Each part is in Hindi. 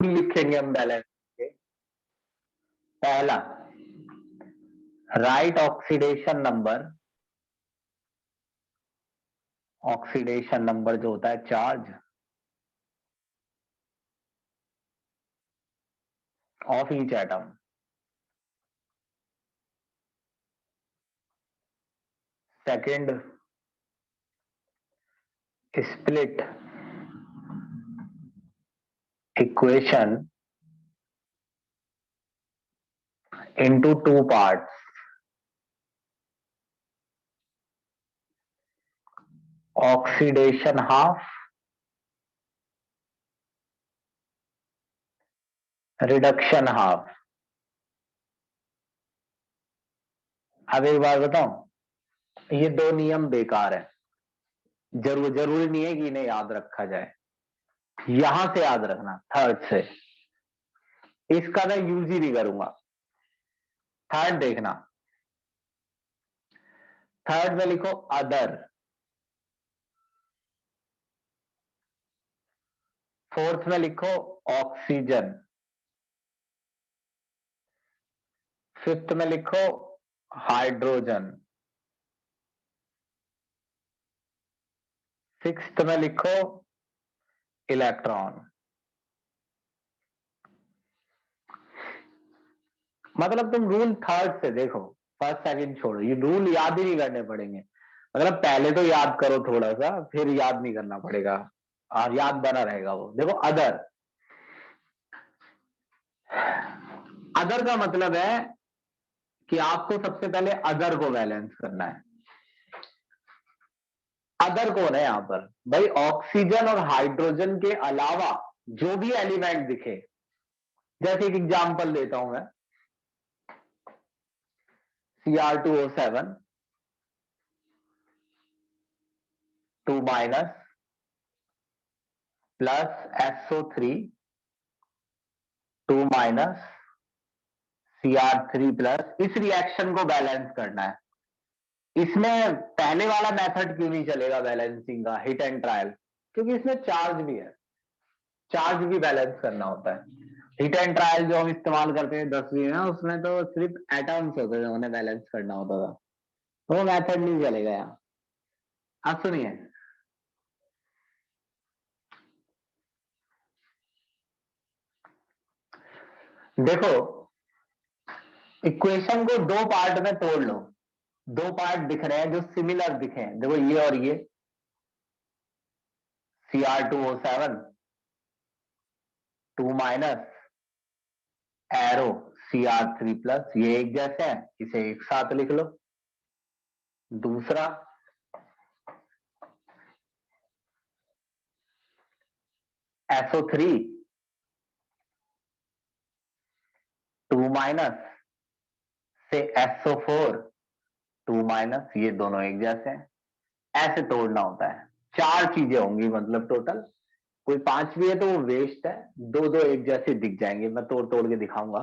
लिखेंगे हम बैलेंस के। पहला, राइट ऑक्सीडेशन नंबर जो होता है charge of each atom. Second, split equation into two parts, oxidation half, reduction half. अब एक बार बताऊं, ये दो नियम बेकार है, जरूरी नहीं है कि इन्हें याद रखा जाए। यहां से याद रखना, थर्ड से, इसका मैं यूज ही नहीं करूंगा। थर्ड देखना, थर्ड में लिखो अदर, फोर्थ में लिखो ऑक्सीजन, फिफ्थ में लिखो हाइड्रोजन, सिक्स्थ में लिखो इलेक्ट्रॉन। मतलब तुम रूल थर्ड से देखो, फर्स्ट सेकंड छोड़ो, ये रूल याद ही नहीं करने पड़ेंगे। मतलब पहले तो याद करो थोड़ा सा, फिर याद नहीं करना पड़ेगा, और याद बना रहेगा वो। देखो अदर, अदर का मतलब है कि आपको सबसे पहले अदर को बैलेंस करना है। अदर कौन है यहां पर भाई? ऑक्सीजन और हाइड्रोजन के अलावा जो भी एलिमेंट दिखे। जैसे एक एग्जांपल देता हूं मैं, Cr2O7 2 minus plus SO3 2 minus Cr3 plus, इस रिएक्शन को बैलेंस करना है। इसमें पहले वाला मेथड क्यों नहीं चलेगा बैलेंसिंग का, हिट एंड ट्रायल? क्योंकि इसमें चार्ज भी है, चार्ज भी बैलेंस करना होता है। हिट एंड ट्रायल जो हम इस्तेमाल करते हैं 10वीं में, उसमें तो सिर्फ एटम्स होते थे, उन्हें बैलेंस करना होता था, वो मेथड नहीं चलेगा यहाँ। अब सुनिए, देखो इक्वेशन को दो पार्ट में तोड़ लो। दो पार्ट दिख रहे हैं जो सिमिलर दिखे, देखो ये और ये, Cr2O7 2 minus arrow Cr3 plus, ये एक जैसे हैं, इसे एक साथ लिख लो। दूसरा SO3 2 माइनस से SO4 2 माइनस, ये दोनों एक जैसे हैं। ऐसे तोड़ना होता है। चार चीजें होंगी मतलब टोटल, कोई पांचवी है तो वो वेस्ट है, दो दो एक जैसे दिख जाएंगे, मैं तोड़ तोड़ के दिखाऊंगा।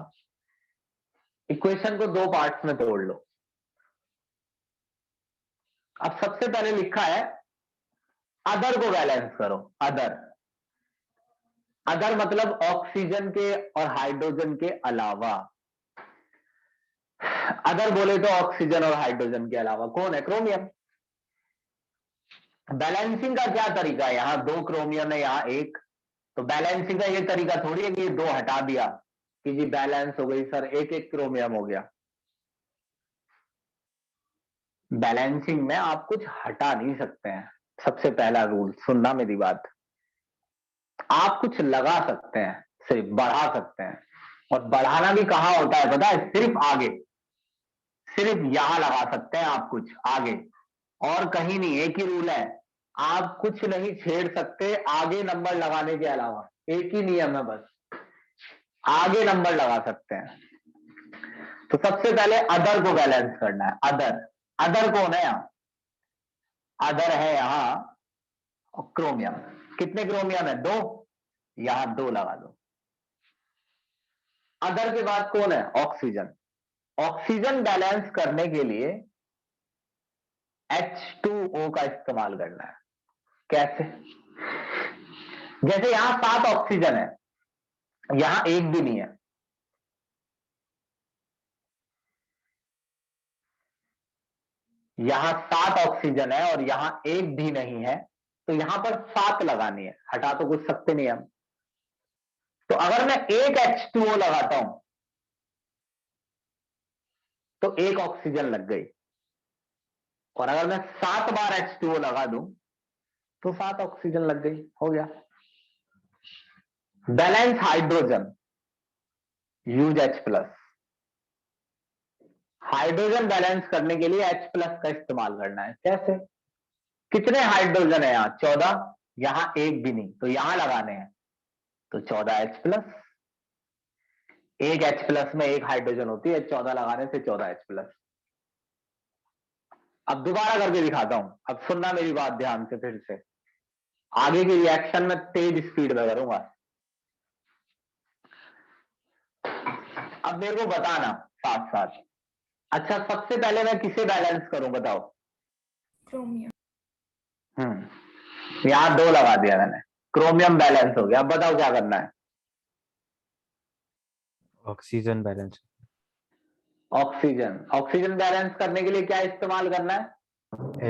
इक्वेशन को दो पार्ट्स में तोड़ लो। अब सबसे पहले लिखा है अदर को बैलेंस करो। अदर, अदर मतलब ऑक्सीजन के और हाइड्रोजन के अलावा। अदर बोले तो ऑक्सीजन और हाइड्रोजन के अलावा कौन है? क्रोमियम। बैलेंसिंग का क्या तरीका है? यहां दो क्रोमियम है, यहां एक, तो बैलेंसिंग का ये तरीका थोड़ी है कि ये दो हटा दिया कि जी बैलेंस हो गई सर, एक एक क्रोमियम हो गया। बैलेंसिंग में आप कुछ हटा नहीं सकते हैं। सबसे पहला रूल सुनना मेरी बात, आप कुछ लगा सकते हैं, सिर्फ बढ़ा सकते हैं। और बढ़ाना भी कहां होता है पता है? सिर्फ आगे, सिर्फ यहां लगा सकते हैं आप कुछ आगे, और कहीं नहीं। एक ही रूल है, आप कुछ नहीं छेड़ सकते आगे नंबर लगाने के अलावा। एक ही नियम है बस, आगे नंबर लगा सकते हैं। तो सबसे पहले अदर को बैलेंस करना है। अदर, अदर कौन है यहां? अदर है यहां क्रोमियम। कितने क्रोमियम है? दो, यहां दो लगा दो। अदर के बाद कौन है? ऑक्सीजन। ऑक्सीजन बैलेंस करने के लिए H2O का इस्तेमाल करना है। कैसे? जैसे यहां 7 ऑक्सीजन है, यहां एक भी नहीं है, यहां 7 ऑक्सीजन है और यहां एक भी नहीं है, तो यहां पर 7 लगानी है, हटा तो कुछ सकते नहीं हम। तो अगर मैं एक H2O लगाता हूं तो एक ऑक्सीजन लग गई, और अगर मैं 7 बार H2O लगा दूं तो 7 ऑक्सीजन लग गई, हो गया। Balance hydrogen, use H+। Hydrogen balance करने के लिए H+ का इस्तेमाल करना है। कैसे? कितने हाइड्रोजन है यहां? 14, यहां एक भी नहीं, तो यहां लगाने हैं, तो 14H+। एक H+ में एक हाइड्रोजन होती है, 14 लगाने से 14H+। अब दोबारा करके दिखाता हूं, अब सुनना मेरी बात ध्यान से फिर से। आगे की रिएक्शन में तेज स्पीड में करूंगा। अब मेरे को बताना साथ साथ। अच्छा, सबसे पहले मैं किसे बैलेंस करूं बताओ? क्रोमियम। यहां 2 लगा दिया मैंने, क्रोमियम बैलेंस हो गया। अब बताओ क्या करना है? Oxygen balance. Oxygen, oxygen balance करने के लिए क्या इस्तेमाल करना है?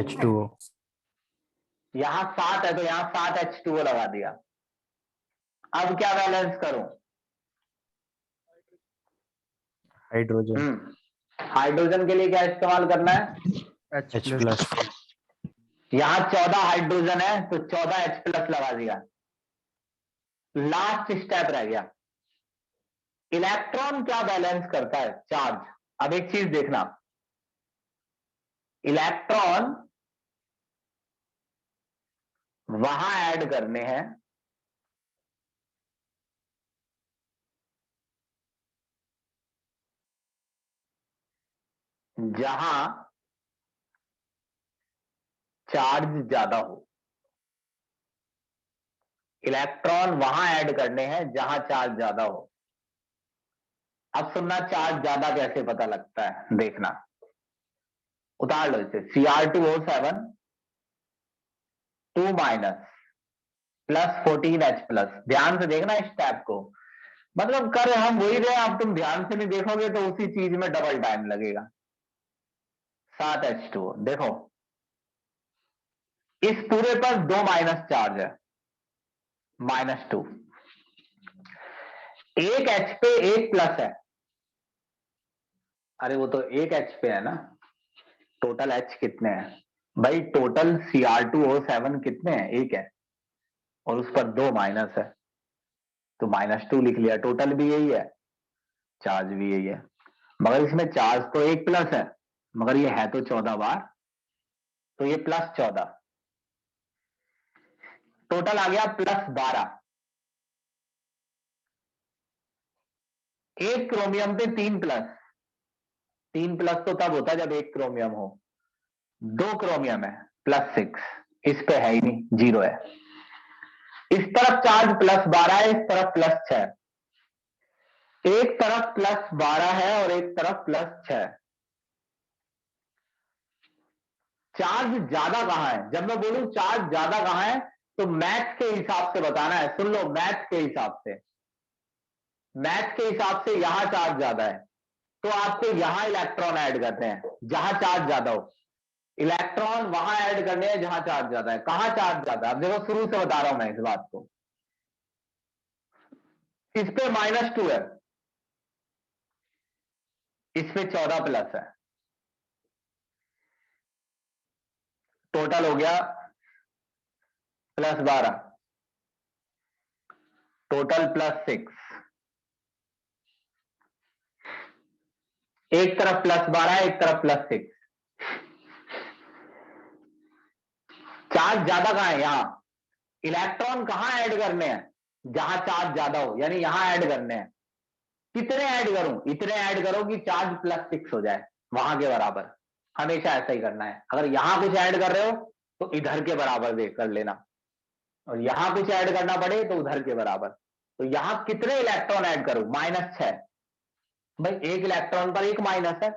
H2O। यहां 7 है तो यहां 7 H2O लगा दिया। अब क्या बैलेंस करूं? हाइड्रोजन। हाइड्रोजन के लिए क्या इस्तेमाल करना है? H+। यहां 14 हाइड्रोजन है तो 14H+ लगा दिया। लास्ट स्टेप रह गया, इलेक्ट्रॉन क्या बैलेंस करता है? चार्ज। अब एक चीज देखना, इलेक्ट्रॉन वहां ऐड करने हैं जहां चार्ज ज्यादा हो। इलेक्ट्रॉन वहां ऐड करने हैं जहां चार्ज ज्यादा हो। अब सुनना, चार्ज ज्यादा कैसे पता लगता है, देखना। उतार लो इसे, Cr2O7 2- +14H+। ध्यान से देखना इस टैप को, मतलब कर हम वही रहे, अब तुम ध्यान से नहीं देखोगे तो उसी चीज में डबल टाइम लगेगा। 7H2O देखो, इस पूरे पर 2 माइनस चार्ज है, -2। एक H पे एक प्लस है, अरे वो तो एक H पे है ना। टोटल H कितने हैं भाई? टोटल Cr2O7 कितने हैं? एक है, और उस पर 2 माइनस है, तो -2 लिख लिया। टोटल भी यही है, चार्ज भी यही है, मगर इसमें चार्ज तो एक प्लस है, मगर ये है तो 14 बार, तो ये +14। टोटल आ गया +12। एक क्रोमियम पे 3 प्लस, 3 प्लस तो तब होता है जब एक क्रोमियम हो। 2 क्रोमियम है, +6। इस पे है ही नहीं, 0 है। इस तरफ चार्ज +12 है, इस तरफ +6। एक तरफ +12 है और एक तरफ +6। चार्ज ज्यादा कहां है? जब मैं बोलूं चार्ज ज्यादा कहां है, तो मैथ के हिसाब से बताना है। सुन लो, मैथ के हिसाब से, मैथ के हिसाब से यहां चार्ज ज्यादा है, तो आपको यहां इलेक्ट्रॉन ऐड करते हैं जहां चार्ज ज्यादा हो। इलेक्ट्रॉन वहां ऐड करने हैं जहां चार्ज ज्यादा है। कहां चार्ज ज्यादा है? अब देखो, शुरू से बता रहा हूं मैं इस बात को। इस पे -2 है, इस पे 14 प्लस है, टोटल हो गया +12, टोटल +6। एक तरफ +12, एक तरफ +6। चार्ज ज्यादा कहां है? यहां। इलेक्ट्रॉन कहां ऐड करने हैं? जहां चार्ज ज्यादा हो, यानी यहां ऐड करने हैं। कितने ऐड करूं? इतने ऐड करो कि चार्ज +6 हो जाए, वहां के बराबर। हमेशा ऐसा ही करना है। अगर यहां कुछ ऐड कर रहे हो तो इधर के बराबर देख कर लेना, और यहां कुछ ऐड करना पड़े तो उधर के बराबर। तो यहां कितने इलेक्ट्रॉन ऐड करूं? -6। भाई एक इलेक्ट्रॉन पर एक माइनस है,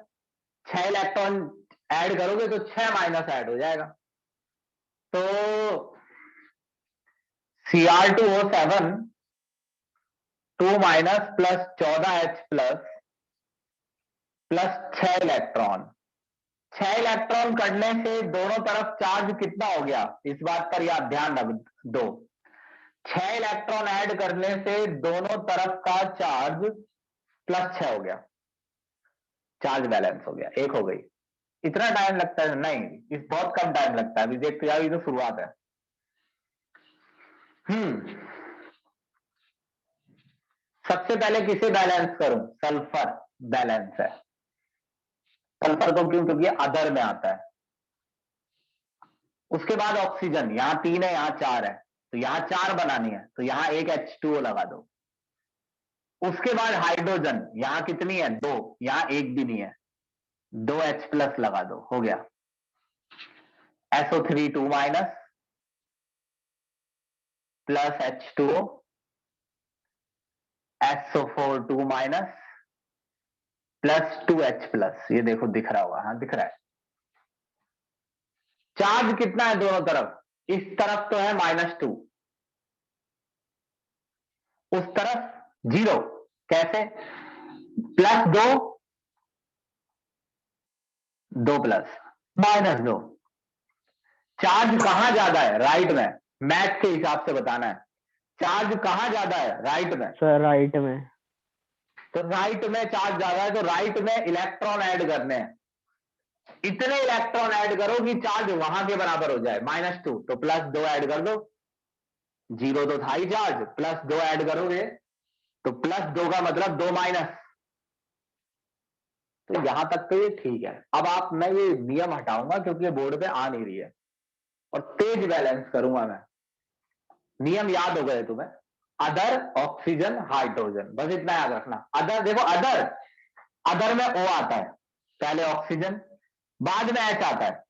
6 इलेक्ट्रॉन ऐड करोगे तो 6 माइनस ऐड हो जाएगा। तो Cr2O7 2 minus plus 14H plus 6 electron. 6 electron करने से दोनों तरफ चार्ज कितना हो गया, इस बात पर याद ध्यान रख दो। 6 इलेक्ट्रॉन ऐड करने से दोनों तरफ का चार्ज +6 हो गया, चार्ज बैलेंस हो गया, एक हो गई। इतना टाइम लगता है? नहीं, इस बहुत कम टाइम लगता है, अभी देखते जाओ, ये तो शुरुआत है। सबसे पहले किसे बैलेंस करूं? सल्फर बैलेंस है। सल्फर को क्यों? क्योंकि अदर में आता है। उसके बाद ऑक्सीजन, यहां 3 है, यहां 4 है, तो यहां 4 बनानी है, तो यहां एक H2O लगा दो। उसके बाद हाइड्रोजन, यहां कितनी है? 2, यहां एक भी नहीं है, 2H प्लस लगा दो, हो गया। SO3 2 minus plus H2O, SO4 2 minus plus 2H plus, ये देखो दिख रहा होगा, हाँ दिख रहा है। चार्ज कितना है दोनों तरफ? इस तरफ तो है -2, उस तरफ 0। कैसे? +2, 2 प्लस -2। चार्ज कहां ज्यादा है? राइट में। मैथ के हिसाब से बताना है, चार्ज कहां ज्यादा है? राइट में। सर राइट में। तो राइट में चार्ज ज्यादा है, तो राइट में इलेक्ट्रॉन ऐड करने हैं। इतने इलेक्ट्रॉन ऐड करो कि चार्ज वहां के बराबर हो जाए, -2, तो +2 ऐड कर दो। 0 तो था ही चार्ज, +2 ऐड करोगे तो +2 का मतलब 2 माइनस। तो यहां तक तो ये ठीक है। अब आप, मैं ये नियम हटाऊंगा क्योंकि ये बोर्ड पे आ नहीं रही है, और तेज बैलेंस करूंगा मैं। नियम याद हो गए तुम्हें? अदर, ऑक्सीजन, हाइड्रोजन, बस इतना याद रखना। अदर, देखो अदर, अदर में O आता है, पहले ऑक्सीजन, बाद में H आता है,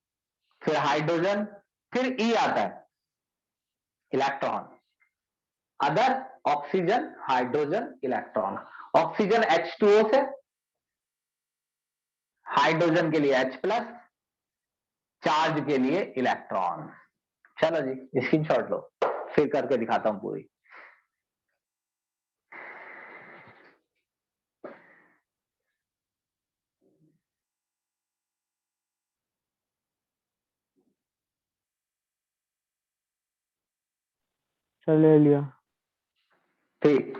फिर हाइड्रोजन, फिर E आता है, electron. Other, oxygen, hydrogen, electron. Oxygen H2O से, हाइड्रोजन के लिए H प्लस, चार्ज के लिए इलेक्ट्रॉन। चलो जी, स्क्रीनशॉट लो, फिर करके दिखाता हूं पूरी। सर ले लिया। ठीक,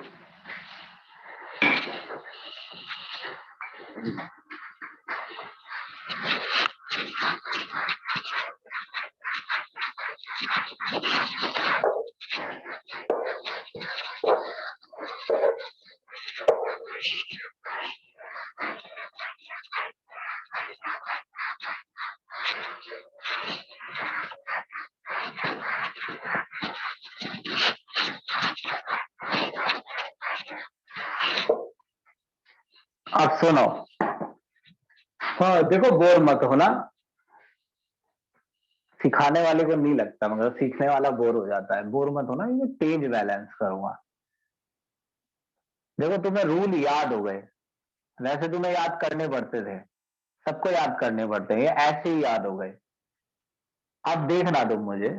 अब सुनो। हाँ देखो, बोर मत होना, सिखाने वाले को नहीं लगता, मगर सीखने वाला बोर हो जाता है। बोर मत होना, ये तेज बैलेंस करूंगा। देखो तुम्हें रूल याद हो गए, वैसे तुम्हें याद करने पड़ते थे, सबको याद करने पड़ते हैं, ये ऐसे ही याद हो गए। अब देखना तुम मुझे,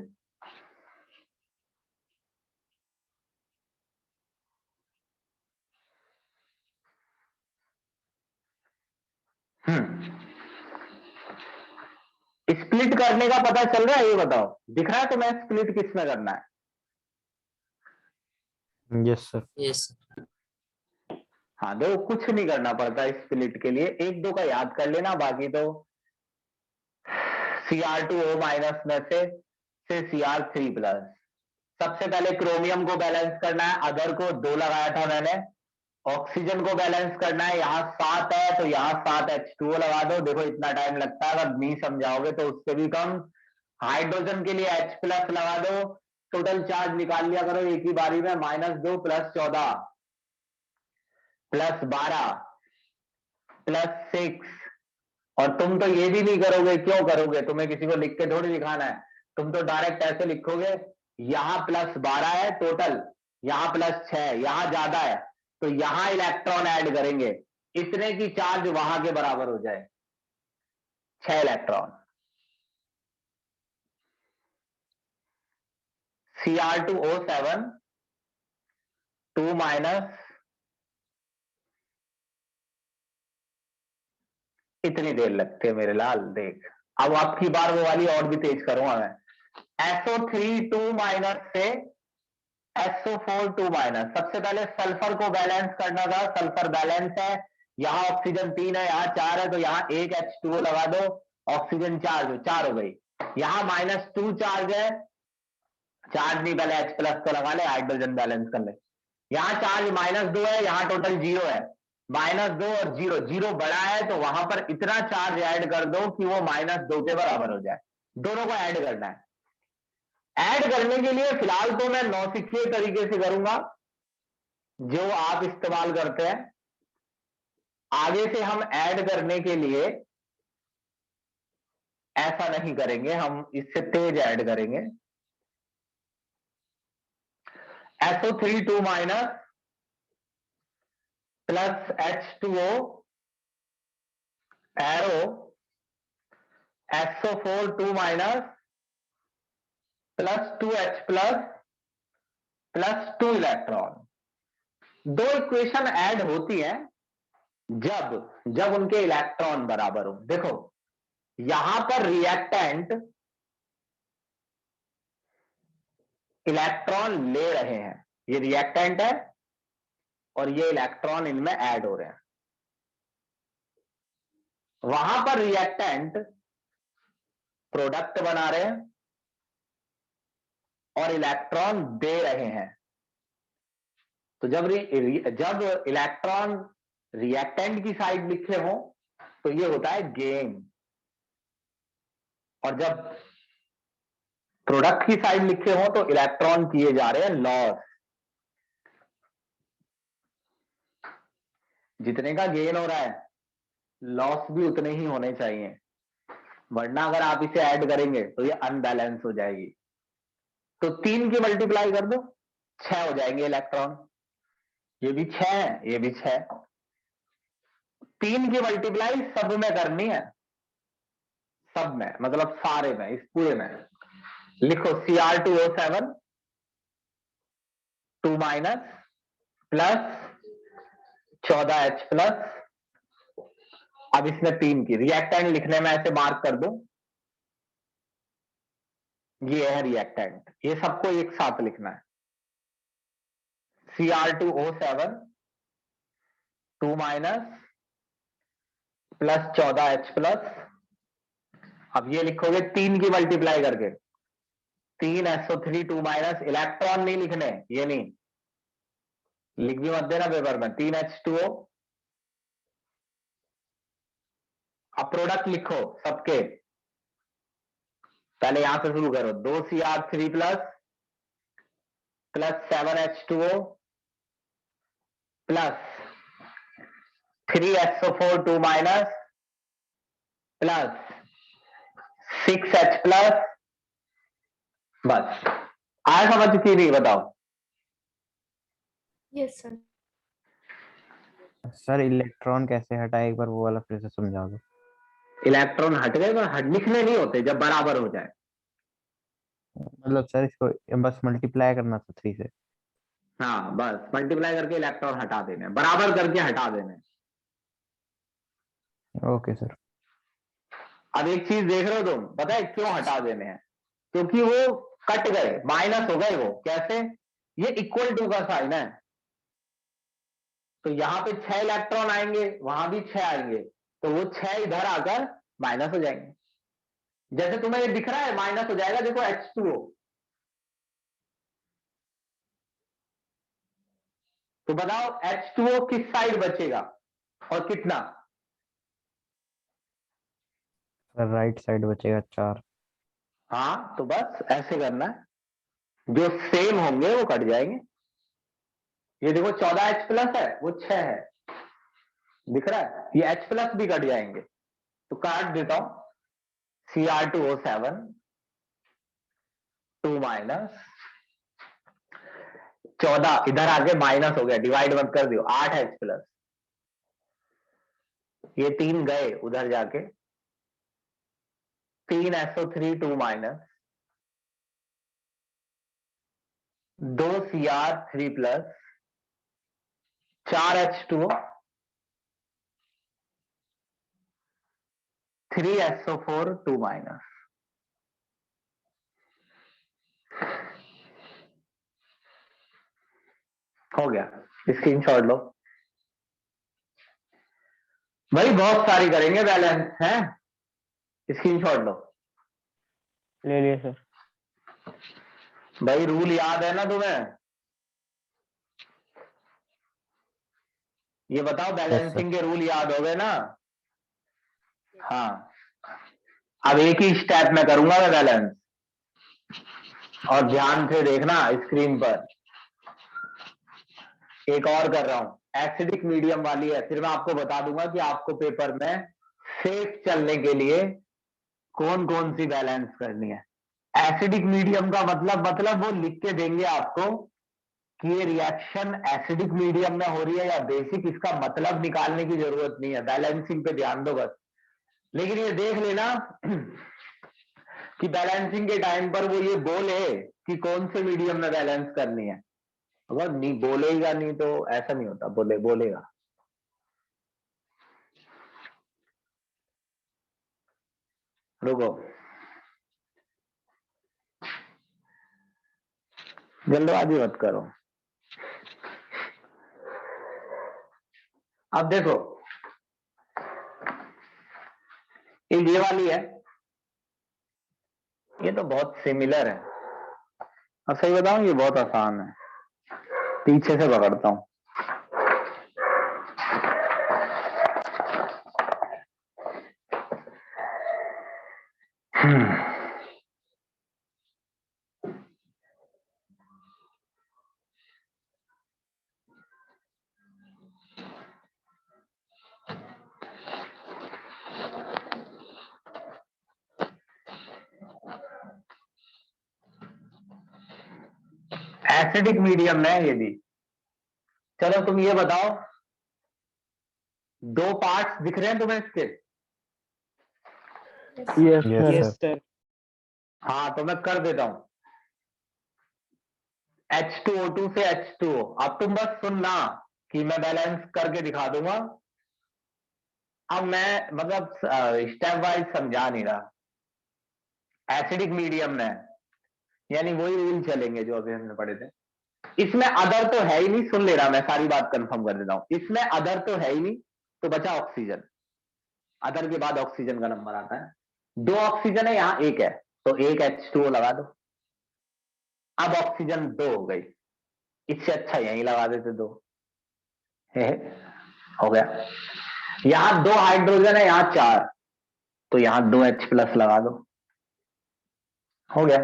स्प्लिट करने का पता चल रहा है? ये बताओ, दिख रहा है तुम्हें स्प्लिट किस में करना है? Yes sir. यस। हाँ देखो, कुछ नहीं करना पड़ता स्प्लिट के लिए, 1 2 का याद कर लेना, बाकी तो Cr2O माइनस में से Cr3 प्लस। सबसे पहले क्रोमियम को बैलेंस करना है, अदर को 2 लगाया था मैंने। ऑक्सीजन को बैलेंस करना है, यहाँ 7 है तो यहाँ 7 H2O लगा दो। देखो इतना टाइम लगता है, अगर नहीं समझाओगे तो उससे भी कम। हाइड्रोजन के लिए H प्लस लगा दो, टोटल चार्ज निकाल लिया करो एक ही बारी में, -2 प्लस 14 प्लस 12 प्लस 6। और तुम तो ये भी नहीं करोगे, क्यों करोगे? तुम्हें किसी को लिख के थोड़ी दिखाना है, तुम तो डायरेक्ट ऐसे लिखोगे, यहां +12 है टोटल, यहां +6, यहां ज्यादा है, तो यहां इलेक्ट्रॉन ऐड करेंगे, इतने की चार्ज वहां के बराबर हो जाए, 6 इलेक्ट्रॉन। Cr2O7 2 माइनस इतनी देर लगती है मेरे लाल, देख अब आपकी बार वो वाली और भी तेज करूंगा मैं। SO3 2 माइनस से SO4 2 माइनस। सबसे पहले सल्फर को बैलेंस करना था, सल्फर बैलेंस है, यहाँ ऑक्सीजन 3 है, यहाँ 4 है, तो यहाँ एक H2O लगा दो, ऑक्सीजन चार हो गई। यहाँ -2 चार्ज है, चार्ज नहीं, पहले H प्लस को लगा ले, हाइड्रोजन बैलेंस कर ले। यहाँ चार्ज -2 है, यहाँ टोटल 0 है, -2 और 0, 0 बड़ा है तो वहां पर इतना चार्ज ऐड कर दो कि वो -2 के बराबर हो जाए। दोनों को ऐड करना है। ऐड करने के लिए फिलहाल तो मैं नौसिखिए तरीके से करूंगा जो आप इस्तेमाल करते हैं। आगे से हम ऐड करने के लिए ऐसा नहीं करेंगे, हम इससे तेज ऐड करेंगे। SO3 2 minus plus H2O arrow SO4 2 minus plus 2H plus 2 electron. दो इक्वेशन ऐड होती हैं जब उनके इलेक्ट्रॉन बराबर हो। देखो यहां पर रिएक्टेंट इलेक्ट्रॉन ले रहे हैं, ये रिएक्टेंट है और ये इलेक्ट्रॉन इनमें ऐड हो रहे हैं। वहां पर रिएक्टेंट प्रोडक्ट बना रहे हैं और इलेक्ट्रॉन दे रहे हैं। तो जब इलेक्ट्रॉन रिएक्टेंट की साइड लिखे हो तो ये होता है गेन, और जब प्रोडक्ट की साइड लिखे हो तो इलेक्ट्रॉन किए जा रहे हैं लॉस। जितने का गेन हो रहा है लॉस भी उतने ही होने चाहिए, वरना अगर आप इसे ऐड करेंगे तो ये अनबैलेंस हो जाएगी। तो 3 की मल्टीप्लाई कर दो, 6 हो जाएंगे इलेक्ट्रॉन। ये भी 6 है, ये भी 6। 3 की मल्टीप्लाई सब में करनी है, सब में मतलब सारे में, इस पूरे में। लिखो Cr2O7 2 minus plus 14H plus. अब इसमें 3 की रिएक्टेंट लिखने में ऐसे मार्क कर दो, ये है रिएक्टेंट, ये सबको एक साथ लिखना है। Cr2O7 2 minus plus 14H plus. अब ये लिखोगे 3 की मल्टीप्लाई करके, 3 SO3 2 माइनस, इलेक्ट्रॉन नहीं लिखने, ये नहीं लिख भी मत देना पेपर में, 3 H2O। अब प्रोडक्ट लिखो सबके, पहले यहां से शुरू करो, 2 Cr3 plus 7H2O plus 3SO4 2 minus plus 6H plus. बस आया समझ की नहीं, बताओ। Yes, sir. सर इलेक्ट्रॉन कैसे हटाए, एक बार वो वाला फिर से समझा दो। इलेक्ट्रॉन हट गए पर लिखने नहीं होते जब बराबर हो जाए। मतलब सर इसको बस मल्टीप्लाई करना था 3 से। हाँ बस मल्टीप्लाई करके इलेक्ट्रॉन हटा देने, बराबर करके हटा देने। Okay sir. अब एक चीज देख रहे हो तुम, पता है क्यों हटा देने हैं? क्योंकि वो कट गए, माइनस हो गए। वो कैसे? ये इक्वल टू का साइन है, तो यहां पे 6 इलेक्ट्रॉन आएंगे, वहां भी 6 आएंगे, तो वो 6 इधर आकर माइनस हो जाएंगे। जैसे तुम्हें ये दिख रहा है माइनस हो जाएगा, देखो H2O। तो बताओ H2O किस साइड बचेगा और कितना? सर राइट साइड बचेगा 4। हाँ तो बस ऐसे करना है, जो सेम होंगे वो कट जाएंगे। ये देखो 14H प्लस है, वो 6 है, दिख रहा है? ये H प्लस भी कट जाएंगे, तो काट देता हूं। Cr2O7 2 माइनस 14 इधर आके माइनस हो गया, डिवाइड मत कर दियो, 8H प्लस। ये 3 गए उधर जाके, 3 SO3 2 minus 2 Cr3 plus 4H2O 3SO4 2 minus. हो गया, स्क्रीनशॉट लो भाई, बहुत सारी करेंगे बैलेंस है, स्क्रीनशॉट लो। ले लिया सर। भाई रूल याद है ना तुम्हें? ये बताओ, बैलेंसिंग के रूल याद हो गए ना? हाँ, अब एक ही स्टेप में करूंगा मैं बैलेंस, और ध्यान से देखना स्क्रीन पर। एक और कर रहा हूं, एसिडिक मीडियम वाली है, फिर मैं आपको बता दूंगा कि आपको पेपर में सेफ चलने के लिए कौन कौन सी बैलेंस करनी है। एसिडिक मीडियम का मतलब वो लिख के देंगे आपको कि ये रिएक्शन एसिडिक मीडियम में हो रही है या बेसिक, इसका मतलब निकालने की जरूरत नहीं है, बैलेंसिंग पे ध्यान दो बस। लेकिन ये देख लेना कि बैलेंसिंग के टाइम पर वो ये बोले कि कौन से मीडियम में बैलेंस करनी है। अगर नहीं बोलेगा नहीं तो ऐसा नहीं होता, बोलेगा। रुको, जल्दबाजी मत करो। अब देखो, ये वाली है, ये तो बहुत सिमिलर है, और सही बताऊं ये बहुत आसान है। पीछे से पकड़ता हूं। एसिडिक मीडियम में ये भी। चलो तुम ये बताओ, दो पार्ट्स दिख रहे हैं तुम्हें इसके? Yes sir. हाँ, तो मैं कर देता हूं, H2O2 से H2O। अब तुम बस सुनना कि मैं बैलेंस करके दिखा दूंगा। अब मैं मतलब स्टेप वाइज समझा नहीं रहा। एसिडिक मीडियम में यानी वही रूल चलेंगे जो अभी हमने पढ़े थे। इसमें अदर तो है ही नहीं, सुन ले रहा, मैं सारी बात कंफर्म कर देता हूं। इसमें अदर तो है ही नहीं, तो बचा ऑक्सीजन। अदर के बाद ऑक्सीजन का नंबर आता है। दो ऑक्सीजन है, यहां एक है, तो एक H2O लगा दो। अब ऑक्सीजन दो हो गई, इससे अच्छा यहीं लगा देते दो। हो गया। यहां दो हाइड्रोजन है, यहां चार, तो यहां दो H+ लगा दो। हो गया।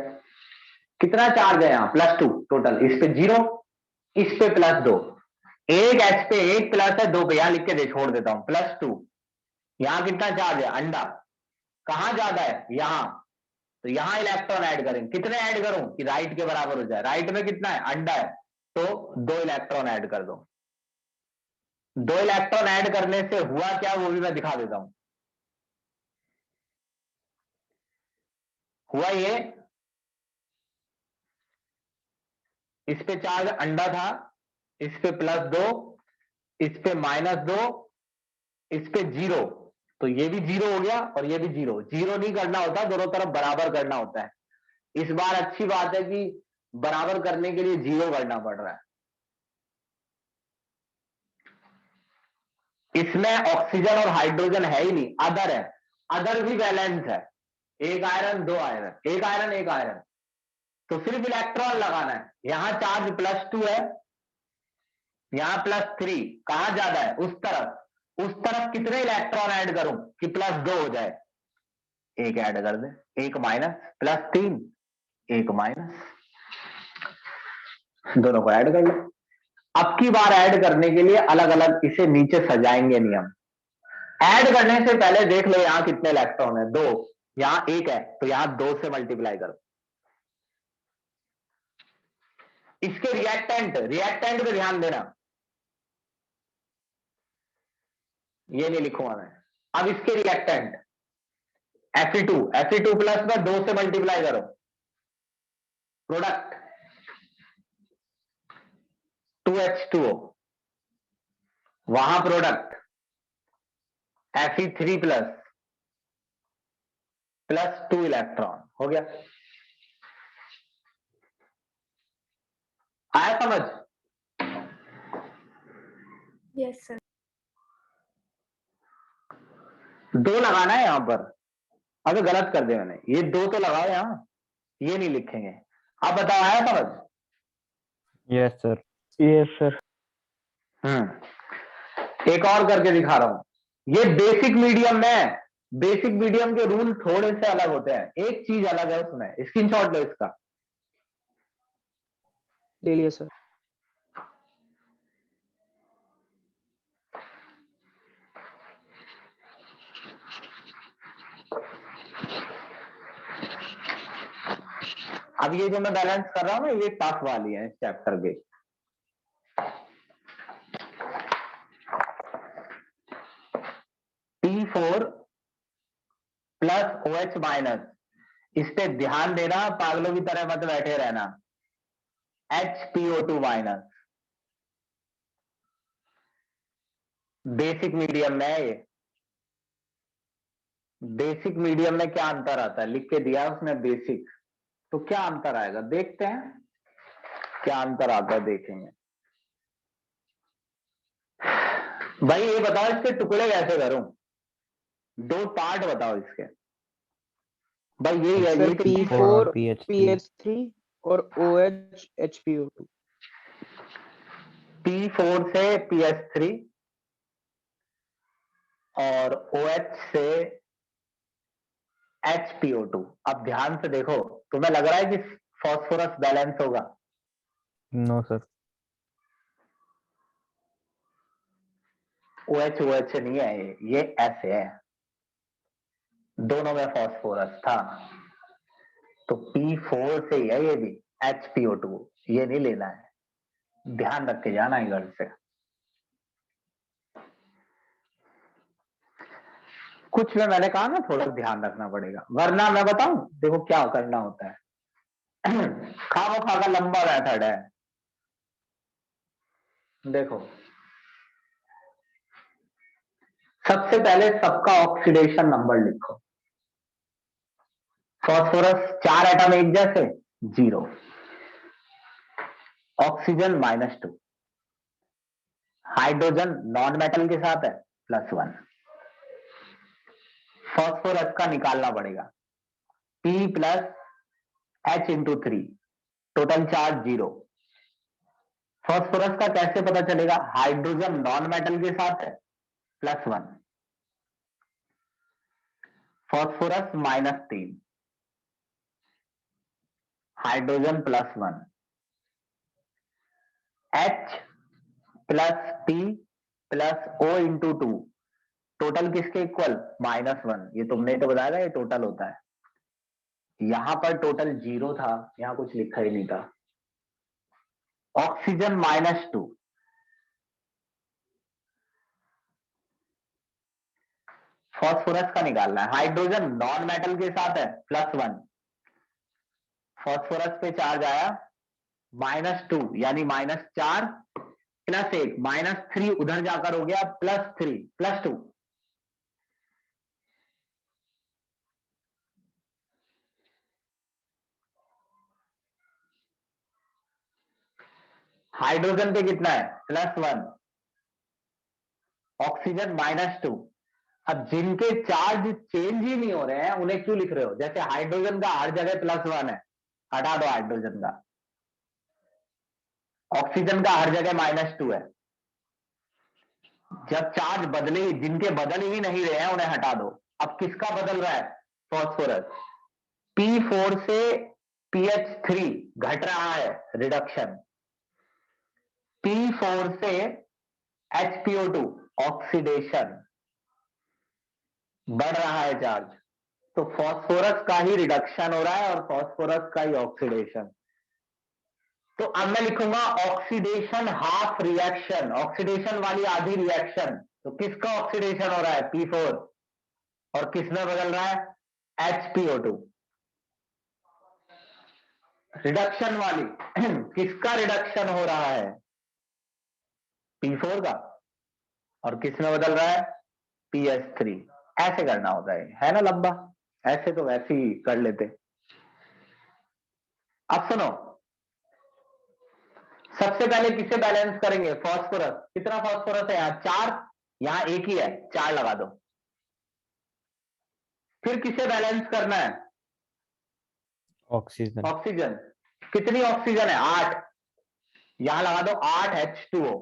कितना चार्ज है यहां? +2 टोटल। इस पे 0, इस पे +2। एक H पे एक प्लस है, दो पे यहां लिख के दे छोड़ देता हूं, +2। यहां कितना चार्ज है? अंडा। कहां ज्यादा है? यहां, तो यहां इलेक्ट्रॉन ऐड करेंगे। कितने ऐड करूं कि राइट के बराबर हो जाए? राइट में कितना है? अंडा है, तो 2 इलेक्ट्रॉन ऐड कर दो। 2 इलेक्ट्रॉन ऐड करने से हुआ क्या, वो भी मैं दिखा देता हूं। हुआ ये, इस पे चार्ज अंडा था, इस पे +2, इस पे -2, इस पे 0, तो ये भी 0 हो गया और ये भी 0। 0 नहीं करना होता, दोनों तरफ बराबर करना होता है। इस बार अच्छी बात है कि बराबर करने के लिए 0 करना पड़ रहा है। इसमें ऑक्सीजन और हाइड्रोजन है ही नहीं, अदर है। अदर भी बैलेंस है, एक आयरन दो आयरन, एक आयरन एक आयरन, तो सिर्फ इलेक्ट्रॉन लगाना है। यहां चार्ज +2 है, यहां +3। कहां ज्यादा है? उस तरफ। उस तरफ कितने इलेक्ट्रॉन ऐड करूं कि +2 हो जाए? एक ऐड कर दे, एक माइनस, +3, एक माइनस, दोनों को ऐड कर लो। अब की बार ऐड करने के लिए अलग अलग इसे नीचे सजाएंगे नियम। ऐड करने से पहले देख लो यहां कितने इलेक्ट्रॉन है, 2, यहां एक है, तो यहां 2 से मल्टीप्लाई करो। इसके रिएक्टेंट पे ध्यान देना, ये नहीं लिखूंगा मैं। अब इसके रिएक्टेंट Fe2 में 2 से मल्टीप्लाई करो, प्रोडक्ट 2H2O, वहां प्रोडक्ट Fe3+, +2 इलेक्ट्रॉन हो गया। आया समझ? Yes, sir. 2 लगाना है यहां पर। अगर गलत कर दिया मैंने, ये 2 तो लगाओ यहां, ये नहीं लिखेंगे। आप बताओ आया समझ? Yes sir. Yes sir. एक और करके दिखा रहा हूं। ये बेसिक मीडियम में, बेसिक मीडियम के रूल थोड़े से अलग होते हैं, एक चीज अलग है उसमें, स्क्रीनशॉट लो इसका। ले लिया सर। अब ये जो मैं बैलेंस कर रहा हूं ना, ये टफ वाली है इस चैप्टर के। P4 प्लस OH माइनस, इस पे ध्यान देना, पागलों की तरह मत बैठे रहना। HPO2 माइनस, बेसिक मीडियम में है ये। बेसिक मीडियम में क्या अंतर आता है, लिख के दिया है उसने बेसिक, तो क्या अंतर आएगा देखते हैं, क्या अंतर आता है देखेंगे। भाई ये बताओ इसके टुकड़े कैसे करूं, 2 पार्ट बताओ इसके। भाई यही है, सर ये P4 और PH3 PH3 और OH HPO2। P4 से PH3 और OH से HPO2। अब ध्यान से देखो, तुम्हें लग रहा है कि फास्फोरस बैलेंस होगा? No sir. OH OH नहीं है, ये ऐसे है, दोनों में फास्फोरस था, तो P4 से ही है ये भी, HPO2 ये नहीं लेना है, ध्यान रख के जाना है घर से। कुछ में मैंने कहा ना थोड़ा ध्यान रखना पड़ेगा, वरना मैं बताऊं देखो क्या करना होता है। खामोखा का लंबा मेथड है, देखो सबसे पहले सबका ऑक्सीडेशन नंबर लिखो। फास्फोरस 4 एटम एक जैसे 0, ऑक्सीजन -2, हाइड्रोजन नॉन मेटल के साथ है +1। फास्फोरस का निकालना पड़ेगा, P + H × 3, total charge 0। Phosphorus का कैसे पता चलेगा, हाइड्रोजन नॉन मेटल के साथ है +1, phosphorus -3, hydrogen +1, H + P + O × 2, total किसके इक्वल, -1। ये तुमने तो बताया था ये टोटल होता है, यहां पर टोटल 0 था, यहां कुछ लिखा ही नहीं था। ऑक्सीजन -2, फास्फोरस का निकालना है, हाइड्रोजन नॉन मेटल के साथ है +1, फास्फोरस पे चार्ज आया -2 यानी -4 +1 -3, उधर जाकर हो गया +3 +2। हाइड्रोजन पे कितना है +1, ऑक्सीजन -2। अब जिनके चार्ज चेंज ही नहीं हो रहे हैं उन्हें क्यों लिख रहे हो, जैसे हाइड्रोजन का हर जगह +1 है, हटा दो हाइड्रोजन का, ऑक्सीजन का हर जगह -2 है, जब चार्ज बदले, जिनके बदल ही नहीं रहे हैं उन्हें हटा दो। अब किसका बदल रहा है, फास्फोरस, P4 से PH3 घट रहा है, रिडक्शन, P4 से HPO2 ऑक्सीडेशन, बढ़ रहा है चार्ज, तो फास्फोरस का ही रिडक्शन हो रहा है और फास्फोरस का ही ऑक्सीडेशन। तो अब मैं लिखूंगा ऑक्सीडेशन हाफ रिएक्शन, ऑक्सीडेशन वाली आधी रिएक्शन। तो किसका ऑक्सीडेशन हो रहा है, P4, और किसमें बदल रहा है, HPO2। रिडक्शन वाली किसका रिडक्शन हो रहा है, P4 का, और किसमें बदल रहा है, PS3। ऐसे करना होता है ना लंबा, ऐसे तो वैसे ही कर लेते। अब सुनो, सबसे पहले किसे बैलेंस करेंगे? फास्फोरस। कितना फास्फोरस है यहाँ? 4। यहाँ एक ही है, 4 लगा दो। फिर किसे बैलेंस करना है? ऑक्सीजन। ऑक्सीजन। कितनी ऑक्सीजन है? 8। यहां लगा दो 8 H2O।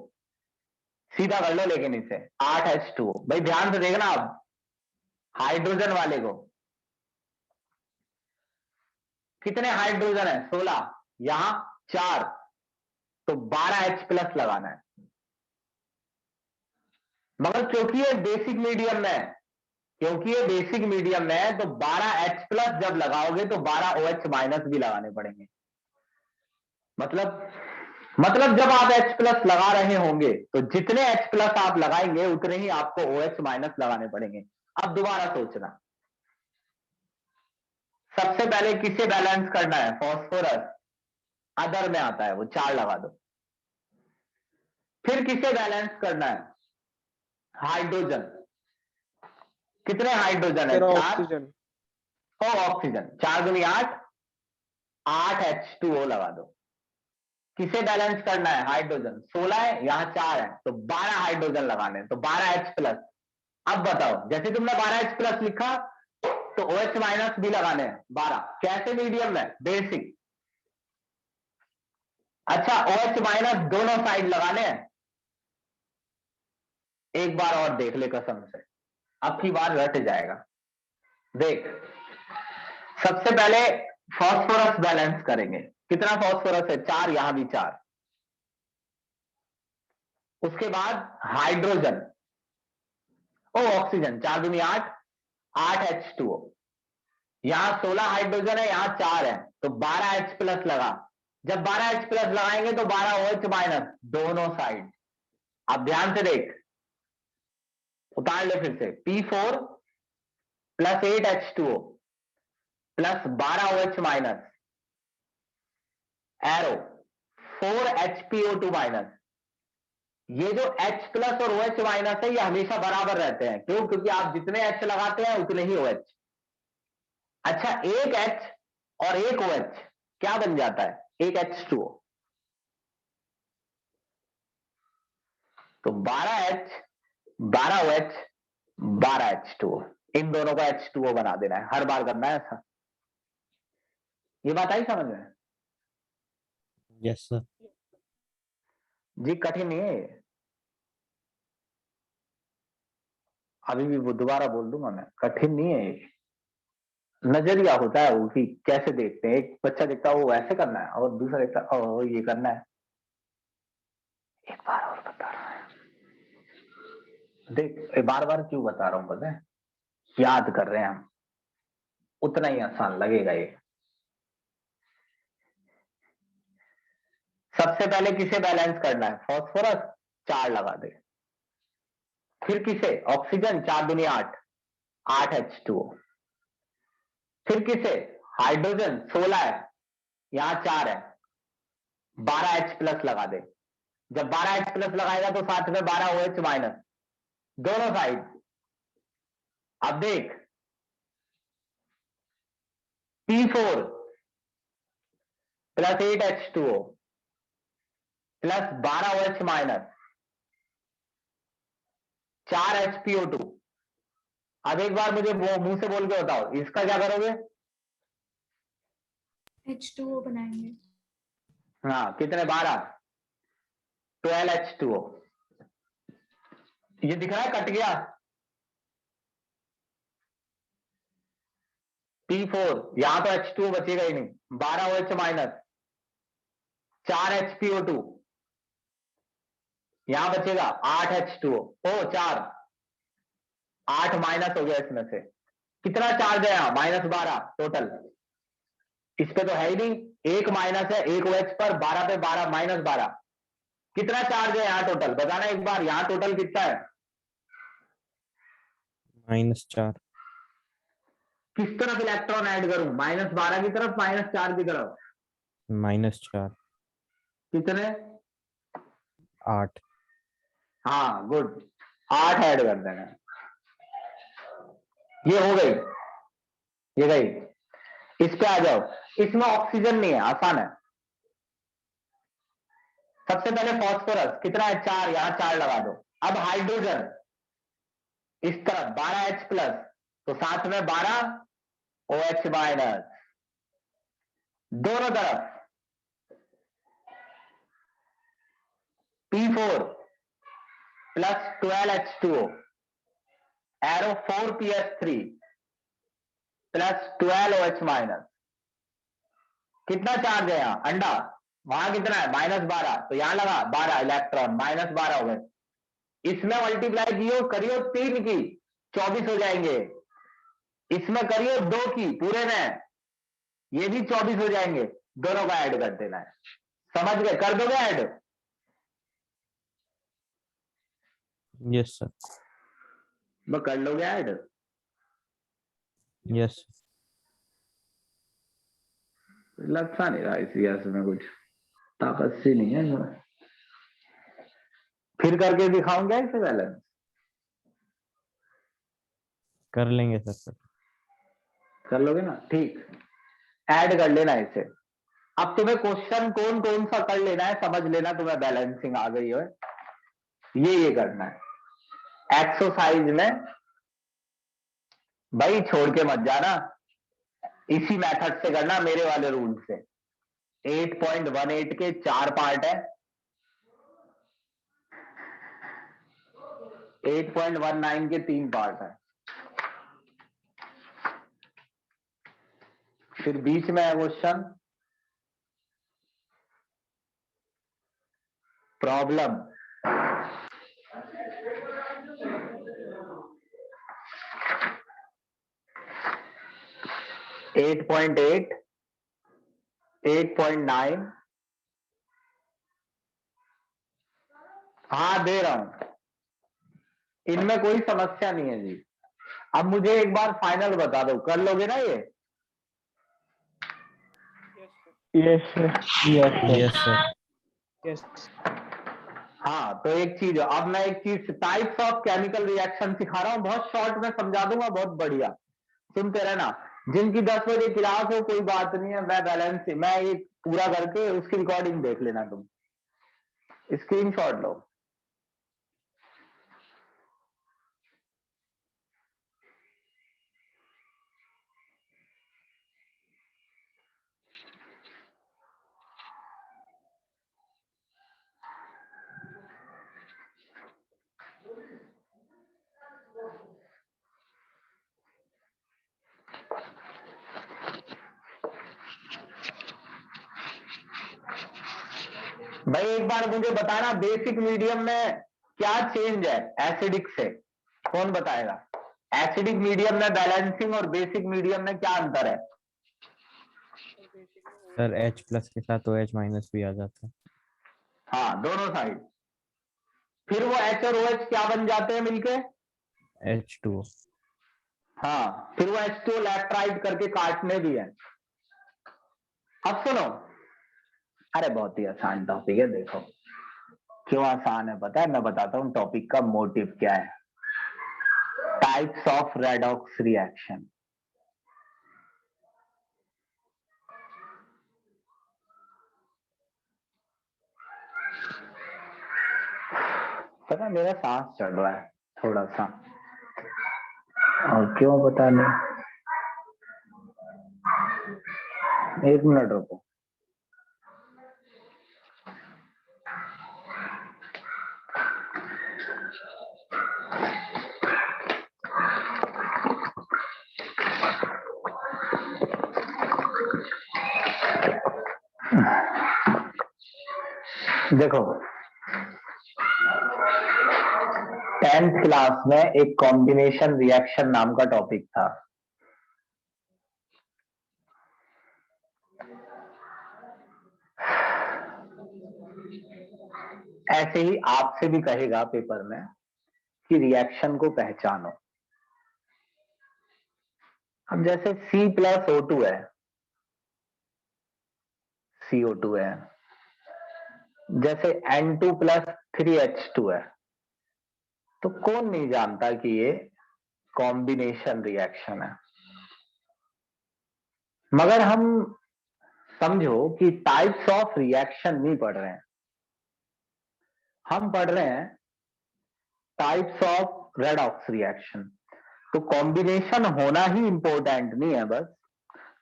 सीधा कर लो लेकिन इसे 8 H2O। भाई ध्यान से देखना अब हाइड्रोजन वाले को। कितने हाइड्रोजन है? 16। यहां 4, तो 12 H प्लस लगाना है। मगर क्योंकि ये बेसिक मीडियम में है, क्योंकि ये बेसिक मीडियम में है, तो 12 H प्लस जब लगाओगे तो 12 OH माइनस भी लगाने पड़ेंगे। मतलब जब आप H प्लस लगा रहे होंगे तो जितने H प्लस आप लगाएंगे उतने ही आपको OH माइनस लगाने पड़ेंगे। अब दोबारा सोचना, सबसे पहले किसे बैलेंस करना है? फास्फोरस। अदर में आता है वो, 4 लगा दो। फिर किसे बैलेंस करना है? हाइड्रोजन। कितने हाइड्रोजन है? सर 4। ऑक्सीजन। ओ ऑक्सीजन, 4 दूनी 8, 8 H2O लगा दो। किसे बैलेंस करना है? हाइड्रोजन। 16 है, यहां 4 है, तो 12 हाइड्रोजन लगाने हैं, तो 12 H प्लस। अब बताओ, जैसे तुमने 12 H प्लस लिखा तो OH माइनस भी लगाने हैं 12। कैसे मीडियम में? बेसिक। अच्छा, OH माइनस दोनों साइड लगाने हैं। एक बार और देख ले कसम से, अब की बार रट जाएगा। देख, सबसे पहले फास्फोरस बैलेंस करेंगे। कितना फास्फोरस है? 4। यहां भी 4। उसके बाद हाइड्रोजन, ओ ऑक्सीजन, 4 दूनी 8, 8 H2O। यहां 16 हाइड्रोजन है, यहां 4 है, तो 12 H प्लस लगा। जब 12 H प्लस लगाएंगे तो 12 OH माइनस दोनों साइड। अब ध्यान से देख, उतार ले फिर से। P4 plus 8 H2O plus 12 OH minus, arrow 4 HPO2 minus. ये जो H प्लस और OH माइनस है ये हमेशा बराबर रहते हैं। क्यों? क्योंकि आप जितने H लगाते हैं उतने ही OH। अच्छा, एक H और एक OH क्या बन जाता है? एक H2O। तो 12H 12OH 12H2O, इन दोनों को H2O बना देना है। हर बार करना है ऐसा। ये बात आई समझ में? Yes sir. जी कठिन नहीं है ये। अभी भी वो दोबारा बोल दूंगा मैं, कठिन नहीं है ये। नजरिया होता है वो कि कैसे देखते हैं। एक बच्चा देखता है वो ऐसे करना है, और दूसरा देखता है ओ ये करना है। एक बार और बता रहा है, देख बार बार क्यों बता रहा हूं पता है? याद कर रहे हैं हम, उतना ही आसान लगेगा ये। सबसे पहले किसे बैलेंस करना है? फास्फोरस, 4 लगा दे। फिर किसे? ऑक्सीजन, 4 दूनी 8, 8 H2O। फिर किसे? हाइड्रोजन, 16 है, यहां 4 है, 12 H प्लस लगा दे। जब 12 H प्लस लगाएगा तो साथ में 12 OH माइनस दोनों साइड। अब देख, P4 plus 8 H2O plus 12 OH minus, 4 HPO2। अब एक बार मुझे मुंह से बोल के बताओ, इसका क्या करोगे? H2O बनाएंगे। हाँ, कितने? 12, 12 H2O। ये दिख रहा है कट गया? P4, यहां तो H2O बचेगा ही नहीं, 12 OH माइनस, 4 HPO2, यहां बचेगा 8 H2O। ओ 4, 8 माइनस हो गया इसमें से। कितना चार्ज है यहाँ? -12 टोटल। इस पे तो है ही नहीं, एक माइनस है, एक OH पर, 12 पे 12, -12। कितना चार्ज है यहाँ टोटल? बताना एक बार, यहाँ टोटल कितना है? -4। किस तरफ इलेक्ट्रॉन ऐड करूं? -12 की तरफ, -4 की तरफ? -4। कितने? 8। हाँ गुड, 8 ऐड कर देना। ये हो गई। ये गई। इस पे आ जाओ, इसमें ऑक्सीजन नहीं है, आसान है। सबसे पहले फास्फोरस कितना है 4, यहां 4 लगा दो। अब हाइड्रोजन इस तरफ 12H+, तो साथ में 12OH-, दोनों तरफ P4 plus 12H2O, arrow 4PS3 plus 12OH-। कितना चार्ज है यहाँ, अंडा, वहां कितना है -12, तो यहां लगा 12 इलेक्ट्रॉन, -12 हो गए। इसमें मल्टीप्लाई करियो 3 की, 24 हो जाएंगे। इसमें करियो 2 की पूरे में, ये भी 24 हो जाएंगे। दोनों का ऐड कर देना है, समझ गए? कर दोगे ऐड? Yes sir. वो कर लोगे ऐड? यस। लगता नहीं रहा इस गैस में कुछ ताकत सी नहीं है इसमें। फिर करके दिखाऊं क्या इसे बैलेंस? कर लेंगे सर। कर लोगे ना, ठीक। ऐड कर लेना इसे। अब तुम्हें क्वेश्चन कौन कौन सा कर लेना है, समझ लेना, तुम्हें बैलेंसिंग आ गई है। ये करना है एक्सरसाइज में, भाई छोड़ के मत जाना, इसी मेथड से करना, मेरे वाले रूल से। 8.18 के 4 पार्ट है, 8.19 के 3 पार्ट है, फिर बीच में है क्वेश्चन प्रॉब्लम। एट पॉइंट 8.9, हाँ दे रहा हूं, इनमें कोई समस्या नहीं है जी। अब मुझे एक बार फाइनल बता दो, कर लोगे ना ये? Yes, sir. Yes sir. Yes. हाँ, तो एक चीज, अब मैं एक चीज टाइप्स ऑफ केमिकल रिएक्शन सिखा रहा हूँ, बहुत शॉर्ट में समझा दूंगा, बहुत बढ़िया, सुनते रहना। जिनकी 10 बजे क्लास हो कोई बात नहीं है, मैं बैलेंस मैं ये पूरा करके उसकी रिकॉर्डिंग देख लेना, तुम स्क्रीनशॉट लो। भाई एक बार मुझे बताना, बेसिक मीडियम में क्या चेंज है एसिडिक से? कौन बताएगा? एसिडिक मीडियम में बैलेंसिंग और बेसिक मीडियम में क्या अंतर है? सर H+ के साथ OH- भी आ जाता है। हाँ, दोनों साइड। फिर वो H और OH क्या बन जाते हैं मिलके? H2O। हाँ, फिर वो H2O लेफ्ट राइट करके काटने भी है। अब सुनो, अरे बहुत ही आसान टॉपिक है, देखो क्यों आसान है पता है, मैं बताता हूँ टॉपिक का मोटिव क्या है। Types of redox reaction. पता है, मेरा सांस चढ़ रहा है थोड़ा सा, और क्यों पता नहीं। एक मिनट रुको। देखो 10th क्लास में एक कॉम्बिनेशन रिएक्शन नाम का टॉपिक था। ऐसे ही आपसे भी कहेगा पेपर में कि रिएक्शन को पहचानो। अब जैसे C+O2 है, CO2 है, जैसे N2+3H2 है, तो कौन नहीं जानता कि ये कॉम्बिनेशन रिएक्शन है। मगर हम समझो कि टाइप्स ऑफ रिएक्शन नहीं पढ़ रहे हैं, हम पढ़ रहे हैं टाइप्स ऑफ रेडॉक्स रिएक्शन। तो कॉम्बिनेशन होना ही इंपॉर्टेंट नहीं है, बस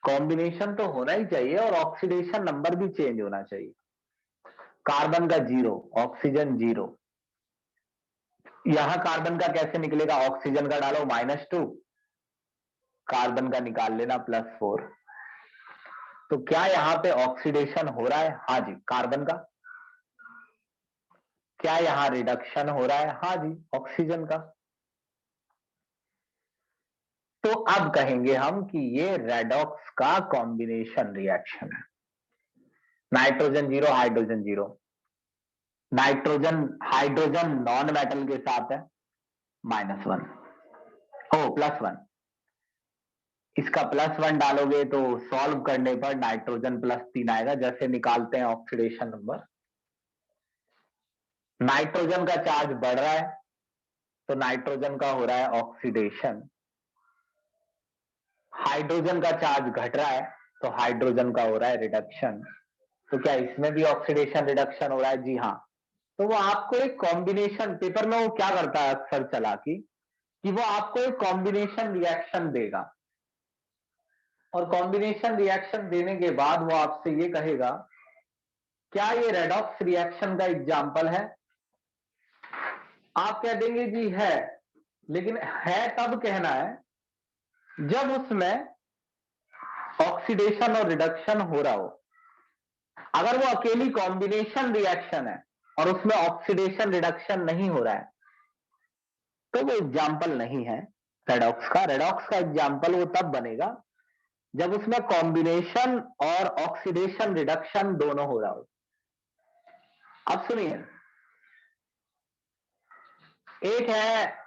कॉम्बिनेशन तो होना ही चाहिए और ऑक्सीडेशन नंबर भी चेंज होना चाहिए। कार्बन का 0, ऑक्सीजन 0। यहां कार्बन का कैसे निकलेगा? ऑक्सीजन का डालो -2, कार्बन का निकाल लेना +4। तो क्या यहां पे ऑक्सीडेशन हो रहा है? हाँ जी, कार्बन का। क्या यहां रिडक्शन हो रहा है? हाँ जी, ऑक्सीजन का। तो अब कहेंगे हम कि ये रेडॉक्स का कॉम्बिनेशन रिएक्शन है। Nitrogen 0, hydrogen 0। Hydrogen non metal के साथ है, -1, ओ +1। इसका +1 डालोगे तो सॉल्व करने पर नाइट्रोजन +3 आएगा, जैसे निकालते हैं ऑक्सीडेशन नंबर। नाइट्रोजन का चार्ज बढ़ रहा है तो नाइट्रोजन का हो रहा है ऑक्सीडेशन। हाइड्रोजन का चार्ज घट रहा है तो हाइड्रोजन का हो रहा है रिडक्शन। तो क्या इसमें भी ऑक्सीडेशन रिडक्शन हो रहा है? जी हाँ। तो वो आपको एक कॉम्बिनेशन, पेपर में वो क्या करता है अक्सर चालाकी, कि वो आपको एक कॉम्बिनेशन रिएक्शन देगा और कॉम्बिनेशन रिएक्शन देने के बाद वो आपसे ये कहेगा क्या ये रेडॉक्स रिएक्शन का एग्जाम्पल है? आप कह देंगे जी है, लेकिन है तब कहना है जब उसमें ऑक्सीडेशन और रिडक्शन हो रहा हो। अगर वो अकेली कॉम्बिनेशन रिएक्शन है और उसमें ऑक्सीडेशन रिडक्शन नहीं हो रहा है तो वो एग्जाम्पल नहीं है रेडॉक्स का। रेडॉक्स का एग्जाम्पल वो तब बनेगा जब उसमें कॉम्बिनेशन और ऑक्सीडेशन रिडक्शन दोनों हो रहा हो। अब सुनिए, एक है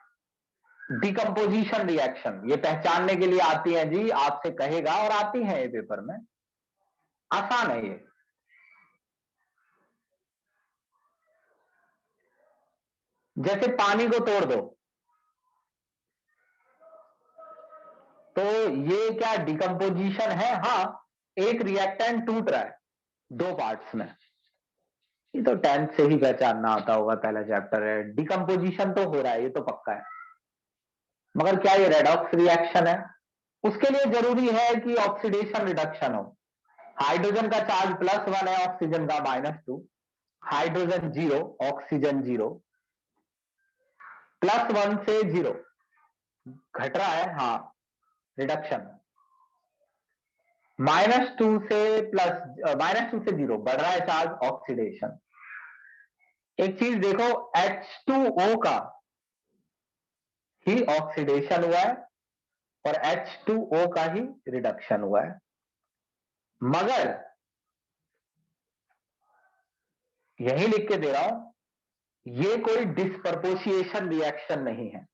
डिकम्पोजिशन रिएक्शन, ये पहचानने के लिए आती है जी, आपसे कहेगा और आती है ये पेपर में, आसान है ये। जैसे पानी को तोड़ दो तो ये क्या डिकम्पोजिशन है? हाँ, एक रिएक्टेंट टूट रहा है 2 पार्ट्स में। ये तो 10th से ही पहचानना आता होगा, पहला चैप्टर है। डिकम्पोजिशन तो हो रहा है, ये तो पक्का है, मगर क्या ये रेडॉक्स रिएक्शन है? उसके लिए जरूरी है कि ऑक्सीडेशन रिडक्शन हो। हाइड्रोजन का चार्ज +1 है, ऑक्सीजन का -2। Hydrogen 0, oxygen 0। +1 से 0 घट रहा है, हाँ, रिडक्शन। -2 से -2 से 0 बढ़ रहा है चार्ज, ऑक्सीडेशन। एक चीज देखो, H2O का ही ऑक्सीडेशन हुआ है और H2O का ही रिडक्शन हुआ है, मगर यही लिख के दे रहा हूं ये कोई डिस्प्रपोशिएशन रिएक्शन नहीं है।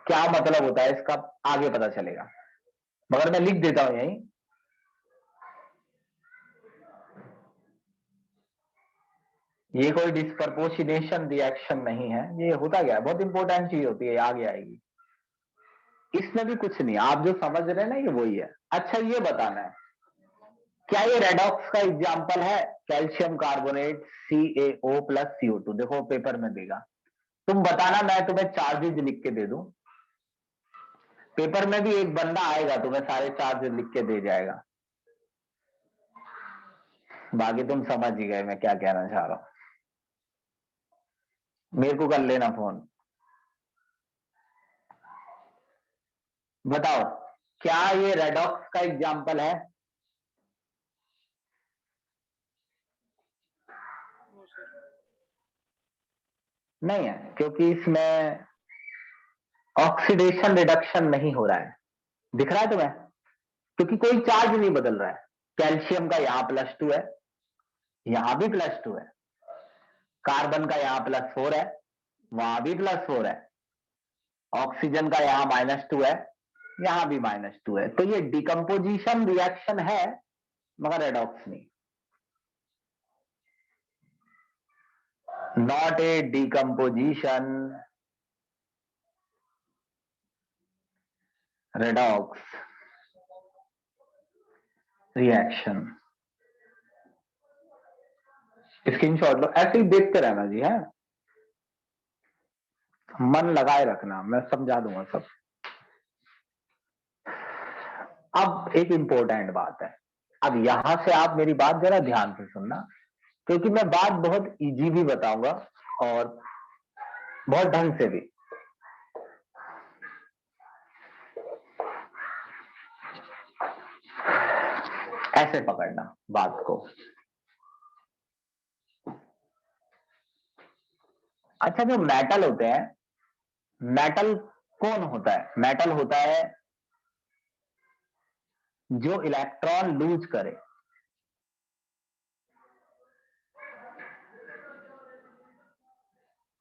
क्या मतलब होता है इसका आगे पता चलेगा, मगर मैं लिख देता हूं यही। ये कोई डिस्प्रपोशिएशन रिएक्शन नहीं है। ये होता क्या है, बहुत इंपॉर्टेंट चीज होती है, आगे आएगी। इसमें भी कुछ नहीं, आप जो समझ रहे हैं ना ये वही है। अच्छा, ये बताना है क्या ये रेडॉक्स का एग्जाम्पल है? Calcium carbonate CaO + CO2। देखो पेपर में देगा, तुम बताना, मैं तुम्हें चार्जेज लिख के दे दूं। पेपर में भी एक बंदा आएगा तुम्हें सारे चार्जेज लिख के दे जाएगा। बाकी तुम समझ ही गए मैं क्या कहना चाह रहा हूं। मेरे को कर लेना फोन, बताओ क्या ये रेडॉक्स का एग्जाम्पल है? No sir. नहीं है, क्योंकि इसमें ऑक्सीडेशन रिडक्शन नहीं हो रहा है। दिख रहा है तुम्हें? क्योंकि कोई चार्ज नहीं बदल रहा है। कैल्शियम का यहां +2 है, यहां भी +2 है। कार्बन का यहां +4 है, वहां भी +4 है। ऑक्सीजन का यहां -2 है, यहां भी -2 है। तो ये डिकम्पोजिशन रिएक्शन है मगर रेडॉक्स नहीं। Not a decomposition, redox. Reaction. Screenshot लो, ऐसे ही देखते रहना जी है, मन लगाए रखना, मैं समझा दूंगा सब। अब एक इंपॉर्टेंट बात है, अब यहां से आप मेरी बात जरा ध्यान से सुनना, क्योंकि मैं बात बहुत इजी भी बताऊंगा और बहुत ढंग से भी। ऐसे पकड़ना बात को। अच्छा, जो मेटल होते हैं, मेटल कौन होता है? मेटल होता है जो इलेक्ट्रॉन लूज करे।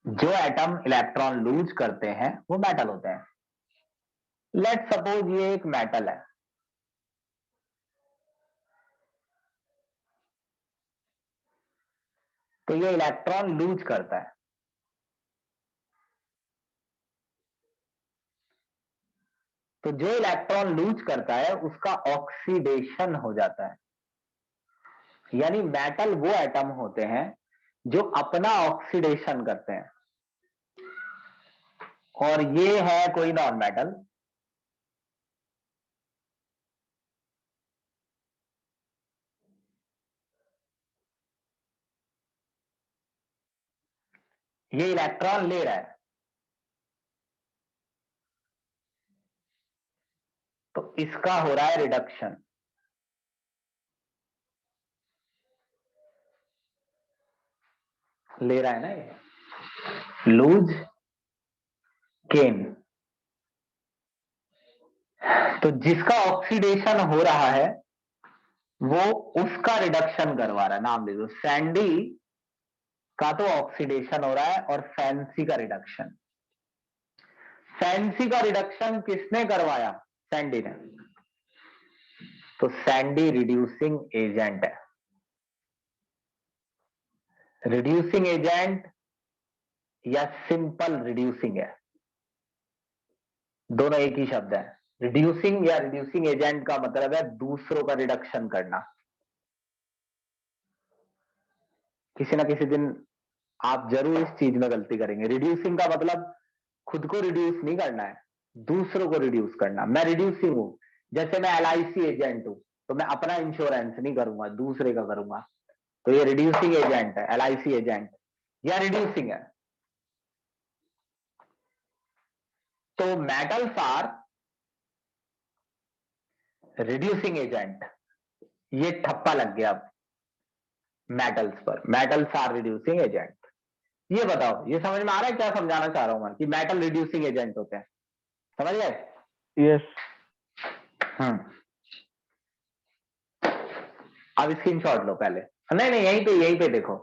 जो एटम इलेक्ट्रॉन लूज करते हैं वो मेटल होते हैं। लेट सपोज ये एक मेटल है, तो ये इलेक्ट्रॉन लूज करता है। तो जो इलेक्ट्रॉन लूज करता है उसका ऑक्सीडेशन हो जाता है। यानी मेटल वो एटम होते हैं जो अपना ऑक्सीडेशन करते हैं, और ये है कोई नॉन मेटल। ये इलेक्ट्रॉन ले रहा है, तो इसका हो रहा है रिडक्शन। ले रहा है ना ये, लूज गेन। तो जिसका ऑक्सीडेशन हो रहा है वो उसका रिडक्शन करवा रहा है। नाम ले दो, सैंडी का तो ऑक्सीडेशन हो रहा है और फैंसी का रिडक्शन। फैंसी का रिडक्शन किसने करवाया? सैंडी ने। तो सैंडी रिड्यूसिंग एजेंट है। रिड्यूसिंग एजेंट या सिंपल रिड्यूसिंग है, दोनों एक ही शब्द है। रिड्यूसिंग या रिड्यूसिंग एजेंट का मतलब है दूसरों का रिडक्शन करना। किसी ना किसी दिन आप जरूर इस चीज में गलती करेंगे। रिड्यूसिंग का मतलब खुद को रिड्यूस नहीं करना है, दूसरों को रिड्यूस करना। मैं रिड्यूसिंग हूं, जैसे मैं LIC एजेंट हूं, तो मैं अपना इंश्योरेंस नहीं करूंगा, दूसरे का करूंगा। तो ये रिड्यूसिंग एजेंट है, LIC एजेंट या रिड्यूसिंग है। तो मेटल्स आर रिड्यूसिंग एजेंट। ये ठप्पा लग गया अब मेटल्स पर, मेटल्स आर रिड्यूसिंग एजेंट। ये बताओ, ये समझ में आ रहा है क्या समझाना चाह रहा हूं मैं, कि मेटल रिड्यूसिंग एजेंट होते हैं? समझ गए? Yes. अब स्क्रीनशॉट लो पहले। नहीं नहीं, यहीं पे देखो।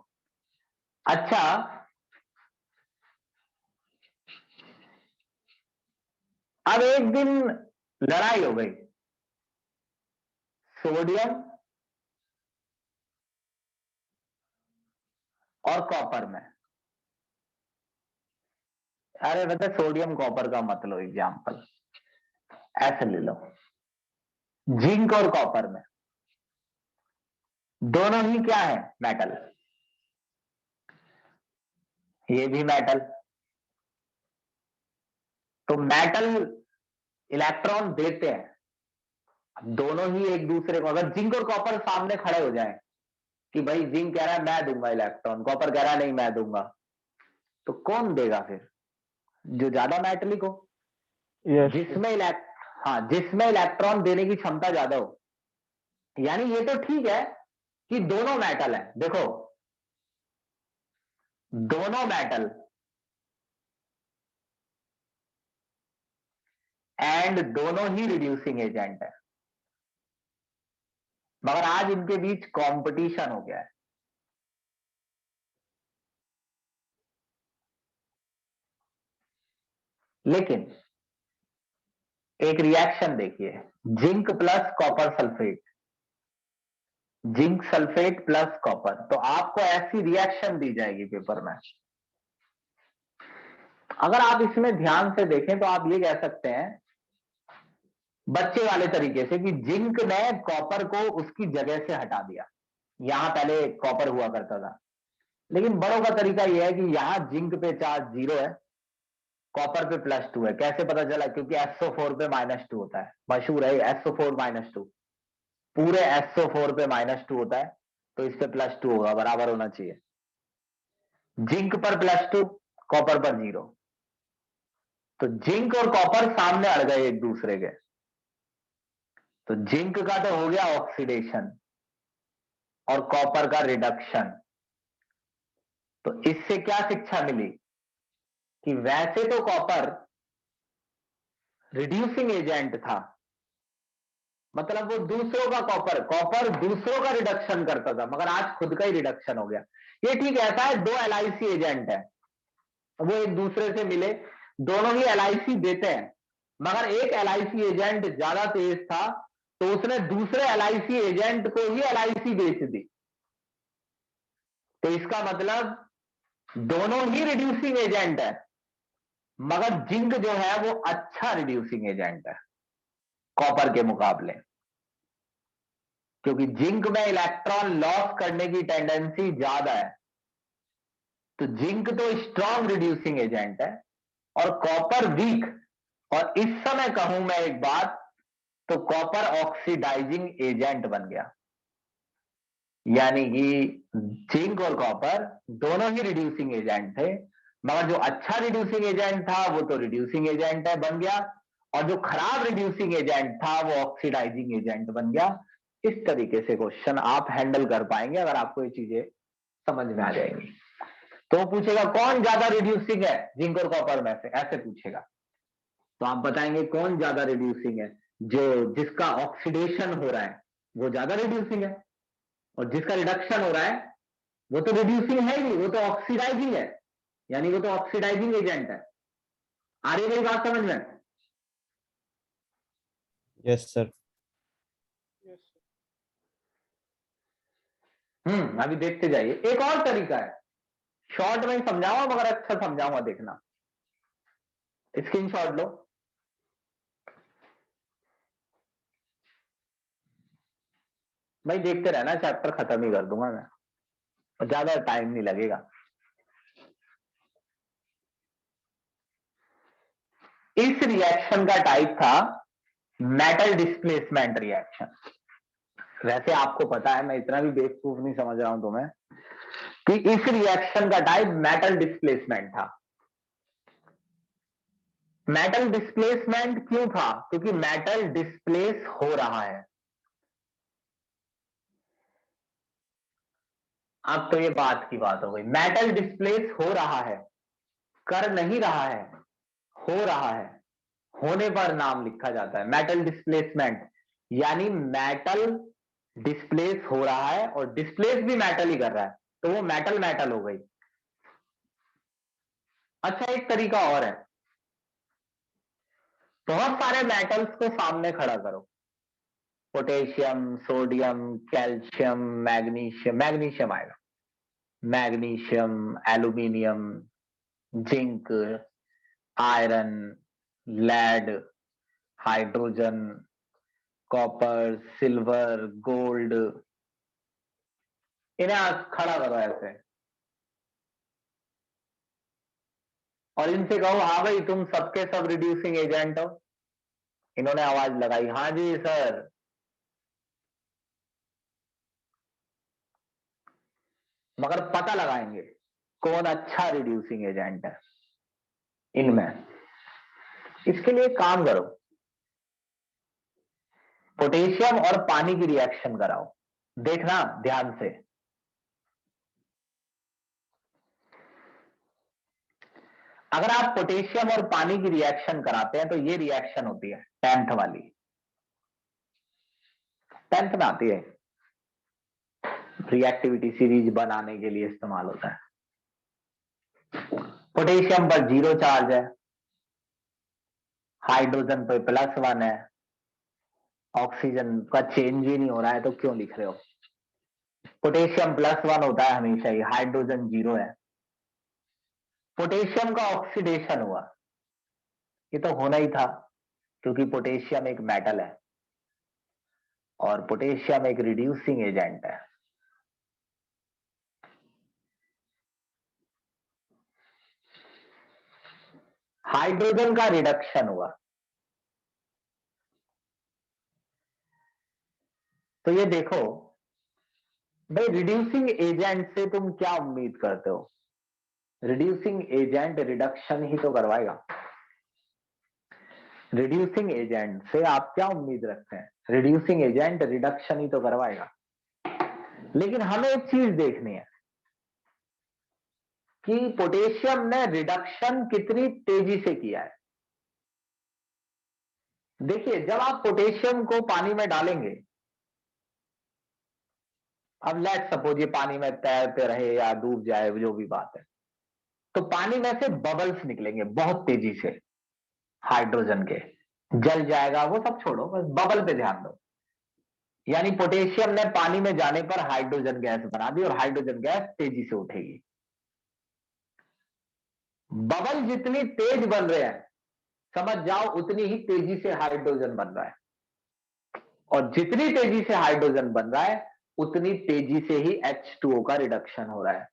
अच्छा, अब एक दिन लड़ाई हो गई सोडियम और कॉपर में। अरे बता, सोडियम कॉपर का मत लो एग्जाम्पल, ऐसे ले लो। जिंक और कॉपर में, दोनों ही क्या है? मेटल। ये भी मेटल। तो मेटल इलेक्ट्रॉन देते हैं। अब दोनों ही एक दूसरे को, अगर जिंक और कॉपर सामने खड़े हो जाए कि भाई जिंक कह रहा है मैं दूंगा इलेक्ट्रॉन, कॉपर कह रहा है नहीं मैं दूंगा, तो कौन देगा फिर? जो ज्यादा मेटलिक हो, Yes. जिसमें इलेक्ट्रॉन देने की क्षमता ज्यादा हो। यानी ये तो ठीक है कि दोनों मेटल है, देखो दोनों मेटल एंड दोनों ही रिड्यूसिंग एजेंट है, मगर आज इनके बीच कंपटीशन हो गया है। लेकिन एक रिएक्शन देखिए, zinc plus copper sulphate, zinc sulphate plus copper, तो आपको ऐसी रिएक्शन दी जाएगी पेपर में। अगर आप इसमें ध्यान से देखें तो आप ये कह सकते हैं बच्चे वाले तरीके से कि जिंक ने कॉपर को उसकी जगह से हटा दिया। यहां पहले कॉपर हुआ करता था, लेकिन बड़ों का तरीका यह है कि यहां जिंक पे चार्ज 0 है, कॉपर पे +2 है। कैसे पता चला? क्योंकि SO4 पे -2 होता है, मशहूर है SO4 -2, पूरे SO4 पे -2 होता है, तो इस पे +2 होगा, बराबर होना चाहिए। जिंक पर +2, कॉपर पर 0, तो जिंक और कॉपर सामने अड़ गए एक दूसरे के, तो जिंक का तो हो गया ऑक्सीडेशन और कॉपर का रिडक्शन। तो इससे क्या शिक्षा मिली कि वैसे तो कॉपर रिड्यूसिंग एजेंट था, मतलब वो दूसरों का कॉपर दूसरों का रिडक्शन करता था, मगर आज खुद का ही रिडक्शन हो गया। ये ठीक ऐसा है, दो LIC एजेंट है, वो एक दूसरे से मिले, दोनों ही LIC देते हैं, मगर एक LIC एजेंट ज्यादा तेज था, तो उसने दूसरे LIC एजेंट को ही LIC बेच दी। तो इसका मतलब दोनों ही रिड्यूसिंग एजेंट है, मगर जिंक जो है वो अच्छा रिड्यूसिंग एजेंट है कॉपर के मुकाबले, क्योंकि जिंक में इलेक्ट्रॉन लॉस करने की टेंडेंसी ज्यादा है। तो जिंक तो स्ट्रॉन्ग रिड्यूसिंग एजेंट है और कॉपर वीक। और इस समय कहूं मैं एक बात, तो कॉपर ऑक्सीडाइजिंग एजेंट बन गया, यानी कि जिंक और कॉपर दोनों ही रिड्यूसिंग एजेंट थे, मगर जो अच्छा रिड्यूसिंग एजेंट था वो तो रिड्यूसिंग एजेंट है बन गया, और जो खराब रिड्यूसिंग एजेंट था वो ऑक्सीडाइजिंग एजेंट बन गया। इस तरीके से क्वेश्चन आप हैंडल कर पाएंगे अगर आपको ये चीजें समझ में आ जाएंगी। तो वो पूछेगा कौन ज्यादा रिड्यूसिंग है जिंक और कॉपर में से, ऐसे पूछेगा, तो आप बताएंगे कौन ज्यादा रिड्यूसिंग है, जो जिसका ऑक्सीडेशन हो रहा है वो ज्यादा रिड्यूसिंग है, और जिसका रिडक्शन हो रहा है वो तो रिड्यूसिंग है ही, वो तो ऑक्सीडाइजिंग है, यानी वो तो ऑक्सीडाइजिंग एजेंट है। आ रही मेरी बात समझ में? Yes sir. अभी देखते जाइए। एक और तरीका है, शॉर्ट में समझाऊंगा मगर अच्छा समझाऊंगा, देखना, स्क्रीनशॉट लो। भाई देखते रहना, चैप्टर खत्म ही कर दूंगा मैं, और ज्यादा टाइम नहीं लगेगा। इस रिएक्शन का टाइप था मेटल डिस्प्लेसमेंट रिएक्शन। वैसे आपको पता है, मैं इतना भी बेवकूफ नहीं समझ रहा हूं तुम्हें, कि इस रिएक्शन का टाइप मेटल डिस्प्लेसमेंट था। मेटल डिस्प्लेसमेंट क्यों था? क्योंकि मेटल डिस्प्लेस हो रहा है। अब तो ये बात की बात हो गई, मेटल डिस्प्लेस हो रहा है, कर नहीं रहा है, हो रहा है, होने पर नाम लिखा जाता है मेटल डिस्प्लेसमेंट, यानी मेटल डिस्प्लेस हो रहा है और डिस्प्लेस भी मेटल ही कर रहा है, तो वो मेटल मेटल हो गई। अच्छा, एक तरीका और है, बहुत सारे मेटल्स को सामने खड़ा करो, potassium, sodium, calcium, magnesium, magnesium आएगा, magnesium, aluminium, zinc, iron, lead, hydrogen, copper, silver, gold, इन्हें आज खड़ा करो ऐसे, और इनसे कहो हाँ भाई तुम सबके सब रिड्यूसिंग एजेंट हो। इन्होंने आवाज लगाई, हाँ जी सर। मगर पता लगाएंगे कौन अच्छा रिड्यूसिंग एजेंट है इनमें। इसके लिए काम करो, पोटेशियम और पानी की रिएक्शन कराओ, देखना ध्यान से। अगर आप पोटेशियम और पानी की रिएक्शन कराते हैं तो ये रिएक्शन होती है 10th वाली, 10th में आती है, रिएक्टिविटी सीरीज बनाने के लिए इस्तेमाल होता है। पोटेशियम पर 0 चार्ज है, हाइड्रोजन पर +1 है, ऑक्सीजन का चेंज ही नहीं हो रहा है, तो क्यों लिख रहे हो? पोटेशियम +1 होता है हमेशा ही, हाइड्रोजन 0 है। पोटेशियम का ऑक्सीडेशन हुआ, ये तो होना ही था, क्योंकि पोटेशियम एक मेटल है और पोटेशियम एक रिड्यूसिंग एजेंट है। हाइड्रोजन का रिडक्शन हुआ, तो ये देखो भाई, रिड्यूसिंग एजेंट से तुम क्या उम्मीद करते हो? रिड्यूसिंग एजेंट रिडक्शन ही तो करवाएगा। रिड्यूसिंग एजेंट से आप क्या उम्मीद रखते हैं? रिड्यूसिंग एजेंट रिडक्शन ही तो करवाएगा। लेकिन हमें एक चीज देखनी है कि पोटेशियम ने रिडक्शन कितनी तेजी से किया है। देखिए, जब आप पोटेशियम को पानी में डालेंगे, अब लेट सपोज ये पानी में तैरते रहे या डूब जाए, जो भी बात है, तो पानी में से बबल्स निकलेंगे बहुत तेजी से, हाइड्रोजन के। जल जाएगा वो सब छोड़ो, बस बबल पे ध्यान दो। यानी पोटेशियम ने पानी में जाने पर हाइड्रोजन गैस बना दी और हाइड्रोजन गैस तेजी से उठेगी। बबल जितनी तेज बन रहे हैं, समझ जाओ उतनी ही तेजी से हाइड्रोजन बन रहा है, और जितनी तेजी से हाइड्रोजन बन रहा है उतनी तेजी से ही H2O का रिडक्शन हो रहा है।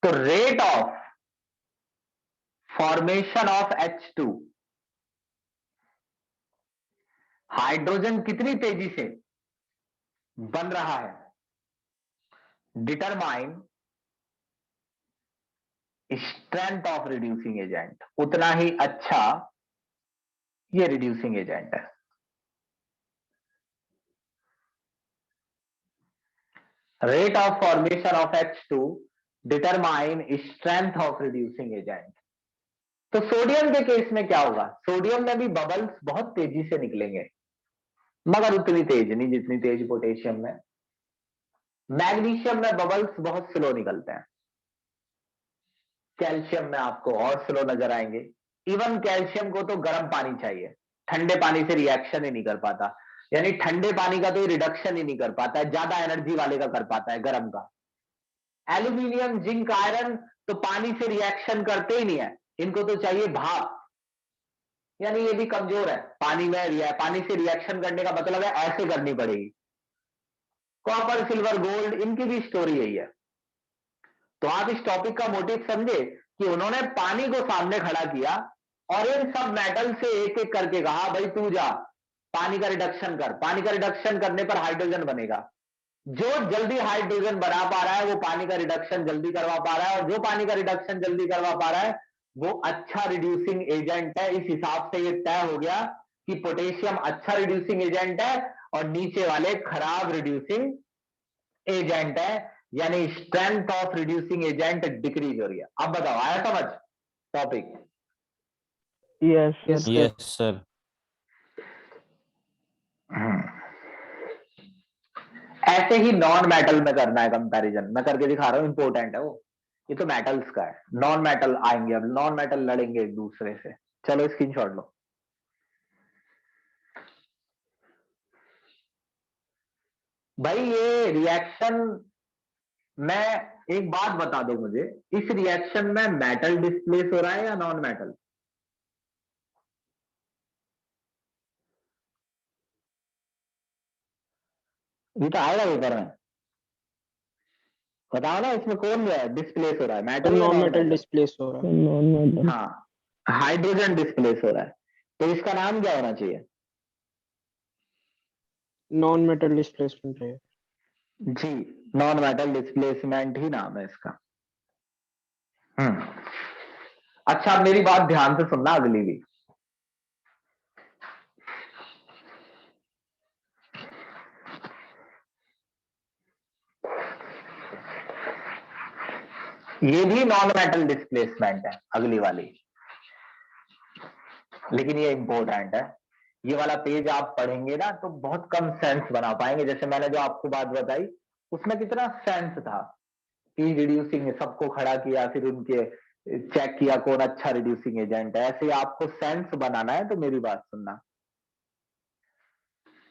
तो rate of formation of H2, hydrogen कितनी तेजी से बन रहा है, determine strength of reducing agent, उतना ही अच्छा ये रिड्यूसिंग एजेंट है। Rate of formation of H2 determine strength of reducing agent. तो सोडियम के केस में क्या होगा? सोडियम में भी बबल्स बहुत तेजी से निकलेंगे, मगर उतनी तेज नहीं जितनी तेज पोटेशियम में। मैग्नीशियम में बबल्स बहुत स्लो निकलते हैं। कैल्शियम में आपको और स्लो नजर आएंगे। इवन कैल्शियम को तो गर्म पानी चाहिए, ठंडे पानी से रिएक्शन ही नहीं कर पाता। यानी ठंडे पानी का तो रिडक्शन ही नहीं कर पाता है, ज्यादा एनर्जी वाले का कर पाता है, गर्म का। एल्यूमिनियम, जिंक, आयरन तो पानी से रिएक्शन करते ही नहीं है, इनको तो चाहिए भाप। यानी ये भी कमजोर है, पानी से रिएक्शन करने का मतलब है ऐसे करनी पड़ेगी। कॉपर, सिल्वर, गोल्ड, इनकी भी स्टोरी यही है। तो आप इस टॉपिक का मोटिव समझे कि उन्होंने पानी को सामने खड़ा किया और इन सब मेटल से एक एक करके कहा, भाई तू जा पानी का रिडक्शन कर। पानी का रिडक्शन करने पर हाइड्रोजन बनेगा। जो जल्दी हाइड्रोजन बना पा रहा है वो पानी का रिडक्शन जल्दी करवा पा रहा है, और जो पानी का रिडक्शन जल्दी करवा पा रहा है वो अच्छा रिड्यूसिंग एजेंट है। इस हिसाब से ये तय हो गया कि पोटेशियम अच्छा रिड्यूसिंग एजेंट है और नीचे वाले खराब रिड्यूसिंग एजेंट है। यानी strength of reducing agent decrease हो रही है। अब बताओ, आया समझ topic? Yes. Yes, Yes, sir. ऐसे ही नॉन मेटल में करना है कंपैरिजन, मैं करके दिखा रहा हूं, इंपॉर्टेंट है वो। ये तो मेटल्स का है, नॉन मेटल आएंगे। अब नॉन मेटल लड़ेंगे एक दूसरे से। चलो स्क्रीनशॉट लो। भाई ये रिएक्शन में एक बात बता दो मुझे, इस रिएक्शन में मेटल डिस्प्लेस हो रहा है या नॉन मेटल? ये तो आएगा पेपर में, बताओ ना, इसमें कौन डिस्प्लेस हो रहा है, मेटल या non non metal metal? Displace हो रहा है। Non-metal. हाँ, हाइड्रोजन डिस्प्लेस हो रहा है। तो इसका नाम क्या होना चाहिए? नॉन मेटल डिस्प्लेसमेंट है। जी, नॉन मेटल डिस्प्लेसमेंट ही नाम है इसका। अच्छा, अब मेरी बात ध्यान से सुनना, अगली भी। ये भी नॉन मेटल डिस्प्लेसमेंट है, अगली वाली, लेकिन ये इंपॉर्टेंट है। ये वाला पेज आप पढ़ेंगे ना तो बहुत कम सेंस बना पाएंगे। जैसे मैंने जो आपको बात बताई उसमें कितना सेंस था कि रिड्यूसिंग, सबको खड़ा किया, फिर उनके चेक किया कौन अच्छा रिड्यूसिंग एजेंट है। ऐसे आपको सेंस बनाना है तो मेरी बात सुनना।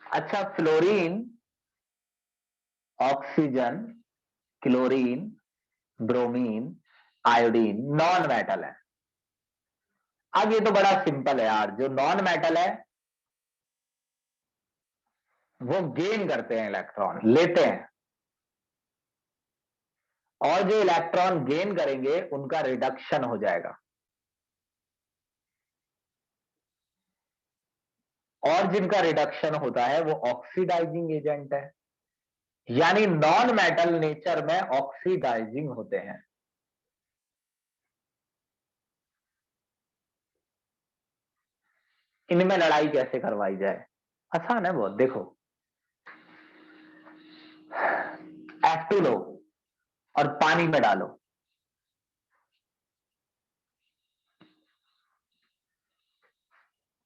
अच्छा, fluorine, oxygen, chlorine, bromine, iodine non metal है। अब ये तो बड़ा सिंपल है यार, जो नॉन मेटल है वो गेन करते हैं, इलेक्ट्रॉन लेते हैं, और जो इलेक्ट्रॉन गेन करेंगे उनका रिडक्शन हो जाएगा, और जिनका रिडक्शन होता है वो ऑक्सीडाइजिंग एजेंट है, यानी नॉन मेटल नेचर में ऑक्सीडाइजिंग होते हैं। इनमें लड़ाई कैसे करवाई जाए? आसान है बहुत, देखो F2 लो और पानी में डालो,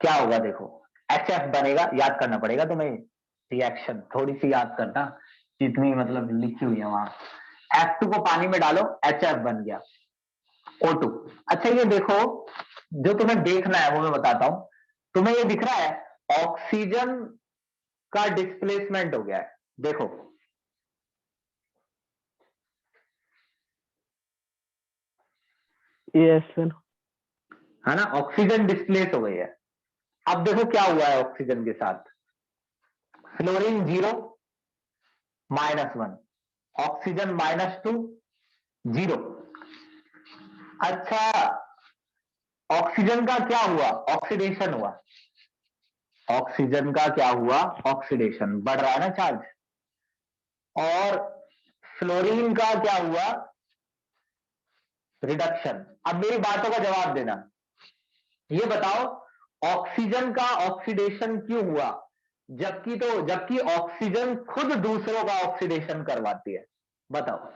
क्या होगा देखो, HF बनेगा, याद करना पड़ेगा तुम्हें, रिएक्शन थोड़ी सी याद करना, जितनी मतलब लिखी हुई है वहां। F2 को पानी में डालो, HF बन गया O2। अच्छा ये देखो, जो तुम्हें देखना है वो मैं बताता हूं, तुम्हें ये दिख रहा है ऑक्सीजन का डिस्प्लेसमेंट हो गया है, देखो यस सर। है ना, ऑक्सीजन डिस्प्लेस हो गई है। अब देखो क्या हुआ है ऑक्सीजन के साथ, फ्लोरीन 0 -1, ऑक्सीजन -2 0। अच्छा ऑक्सीजन का क्या हुआ, ऑक्सीडेशन हुआ, ऑक्सीजन का क्या हुआ, ऑक्सीडेशन, बढ़ रहा है ना चार्ज। और फ्लोरीन का क्या हुआ, रिडक्शन। अब मेरी बातों का जवाब देना, ये बताओ ऑक्सीजन का ऑक्सीडेशन क्यों हुआ, जबकि ऑक्सीजन खुद दूसरों का ऑक्सीडेशन करवाती है, बताओ।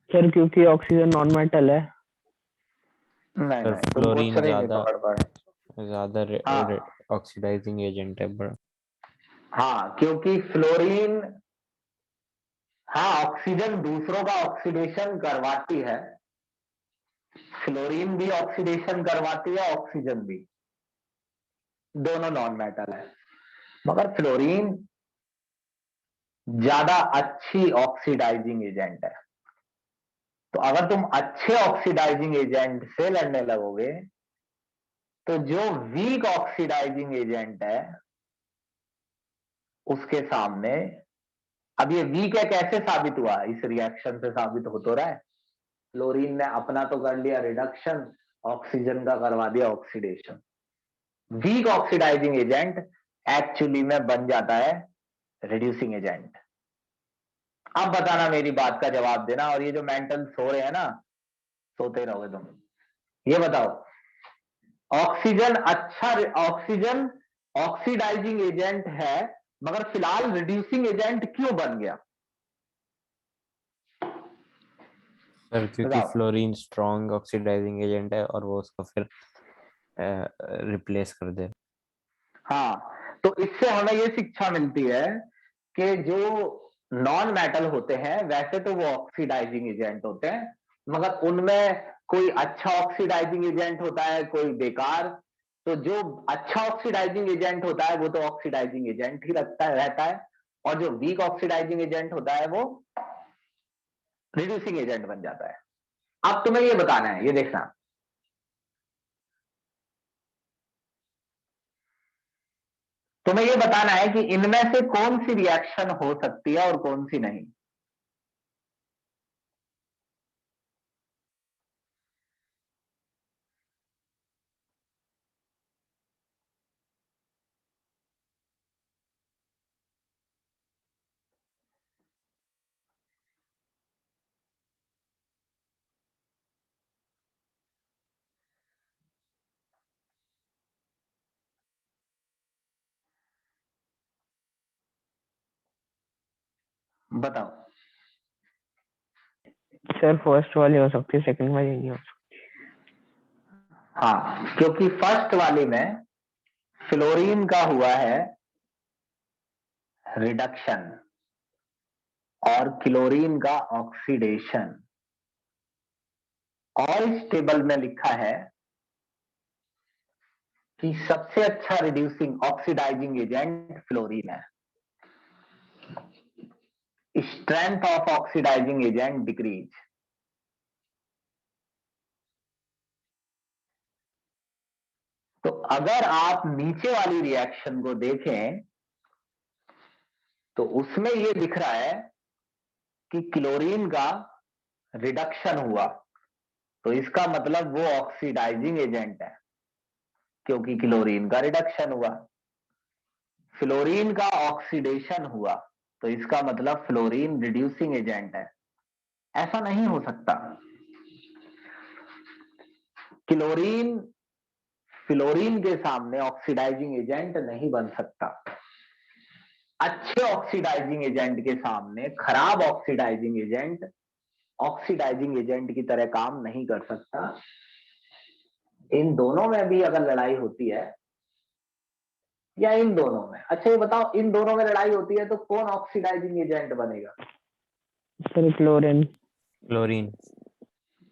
सर क्योंकि ऑक्सीजन नॉन मेटल है। नहीं सर नहीं, तुम फ्लोरीन क्वेश्चन ही नहीं ज्यादा पकड़ पाए। ज्यादा हाँ ऑक्सीडाइजिंग एजेंट है बड़ा। हाँ, क्योंकि फ्लोरीन, हाँ ऑक्सीजन दूसरों का ऑक्सीडेशन करवाती है, फ्लोरीन भी ऑक्सीडेशन करवाती है, ऑक्सीजन भी, दोनों नॉन मेटल है, मगर फ्लोरीन ज्यादा अच्छी ऑक्सीडाइजिंग एजेंट है। तो अगर तुम अच्छे ऑक्सीडाइजिंग एजेंट से लड़ने लगोगे तो जो वीक ऑक्सीडाइजिंग एजेंट है उसके सामने, अब ये वीक है कैसे साबित हुआ, इस रिएक्शन से साबित हो तो रहा है, फ्लोरीन ने अपना तो कर लिया रिडक्शन, ऑक्सीजन का करवा दिया oxidation. Weak oxidising agent actually में बन जाता है रिड्यूसिंग एजेंट। अब बताना, मेरी बात का जवाब देना, और ये जो मेंटल सो रहे हैं ना, सोते रहोगे तुम। ये बताओ ऑक्सीजन ऑक्सीडाइजिंग एजेंट है, मगर फिलहाल रिड्यूसिंग एजेंट क्यों बन गया, सर क्योंकि बताओ। फ्लोरीन स्ट्रॉन्ग ऑक्सीडाइजिंग एजेंट है और वो उसको फिर रिप्लेस कर दे। हाँ, तो इससे हमें ये शिक्षा मिलती है कि जो नॉन मेटल होते हैं वैसे तो वो ऑक्सीडाइजिंग एजेंट होते हैं, मगर उनमें कोई अच्छा ऑक्सीडाइजिंग एजेंट होता है, कोई बेकार। तो जो अच्छा ऑक्सीडाइजिंग एजेंट होता है वो तो ऑक्सीडाइजिंग एजेंट ही रहता है, और जो वीक ऑक्सीडाइजिंग एजेंट होता है वो रिड्यूसिंग एजेंट बन जाता है। अब तुम्हें ये बताना है, ये देखना, तुम्हें ये बताना है कि इनमें से कौन सी रिएक्शन हो सकती है और कौन सी नहीं। बताओ। सर फर्स्ट वाली हो सकती है, सेकंड वाली नहीं हो सकती। हाँ, क्योंकि फर्स्ट वाली में फ्लोरीन का हुआ है रिडक्शन और क्लोरीन का ऑक्सीडेशन, और इस टेबल में लिखा है कि सबसे अच्छा रिड्यूसिंग ऑक्सीडाइजिंग एजेंट फ्लोरीन है, strength of oxidising agent decrease. तो अगर आप नीचे वाली रिएक्शन को देखें तो उसमें ये दिख रहा है कि क्लोरीन का रिडक्शन हुआ, तो इसका मतलब वो ऑक्सीडाइजिंग एजेंट है क्योंकि क्लोरीन का रिडक्शन हुआ। फ्लोरीन का ऑक्सीडेशन हुआ तो इसका मतलब फ्लोरीन रिड्यूसिंग एजेंट है। ऐसा नहीं हो सकता। क्लोरीन फ्लोरीन के सामने ऑक्सीडाइजिंग एजेंट नहीं बन सकता। अच्छे ऑक्सीडाइजिंग एजेंट के सामने खराब ऑक्सीडाइजिंग एजेंट की तरह काम नहीं कर सकता। इन दोनों में भी अगर लड़ाई होती है या इन दोनों में, अच्छा ये बताओ, इन दोनों में लड़ाई होती है तो कौन ऑक्सीडाइजिंग एजेंट बनेगा? Sir chlorine. क्लोरीन।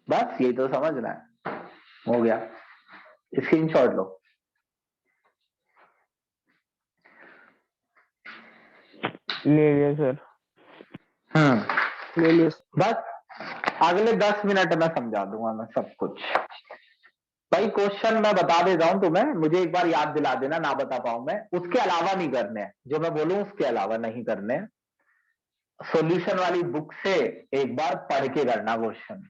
बस ये तो समझना है, हो गया। स्क्रीनशॉट लो। ले लिया सर। ले लिया। बस अगले 10 मिनट में समझा दूंगा मैं सब कुछ। भाई क्वेश्चन मैं बता देता हूं तुम्हें, मुझे एक बार याद दिला देना, ना बता पाऊं मैं, उसके अलावा नहीं करने हैं, जो मैं बोलूं उसके अलावा नहीं करने हैं। सॉल्यूशन वाली बुक से एक बार पढ़ के करना क्वेश्चन।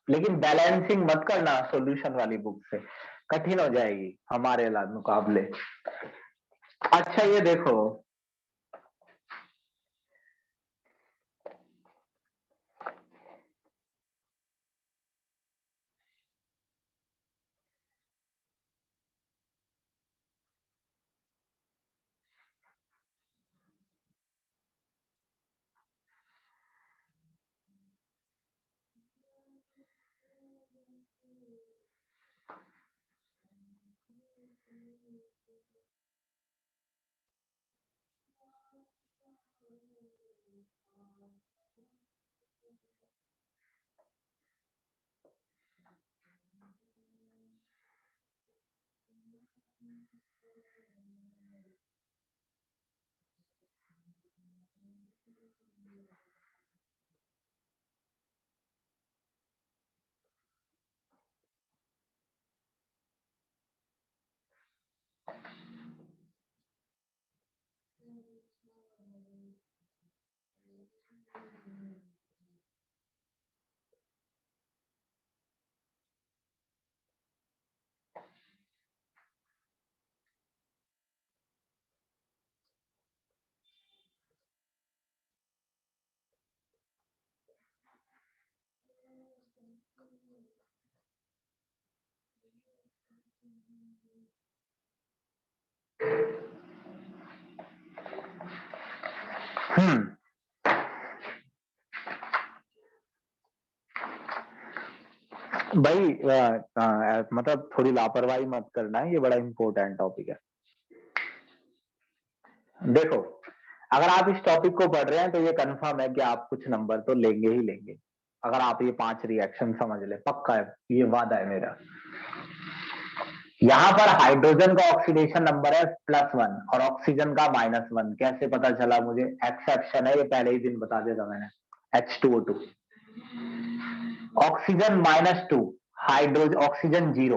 लेकिन बैलेंसिंग मत करना सॉल्यूशन वाली बुक से, कठिन हो जाएगी हमारे मुकाबले। अच्छा ये देखो, भाई मतलब थोड़ी लापरवाही मत करना है, ये बड़ा इंपॉर्टेंट टॉपिक है। देखो अगर आप इस टॉपिक को पढ़ रहे हैं तो ये कंफर्म है कि आप कुछ नंबर तो लेंगे ही लेंगे, अगर आप ये 5 रिएक्शन समझ ले, पक्का है, ये वादा है मेरा। यहां पर हाइड्रोजन का ऑक्सीडेशन नंबर है +1 और ऑक्सीजन का -1। कैसे पता चला मुझे? एक्सेप्शन है, ये पहले ही दिन बता दिया था मैंने। H2O2 ऑक्सीजन -2, हाइड्रोजन ऑक्सीजन 0,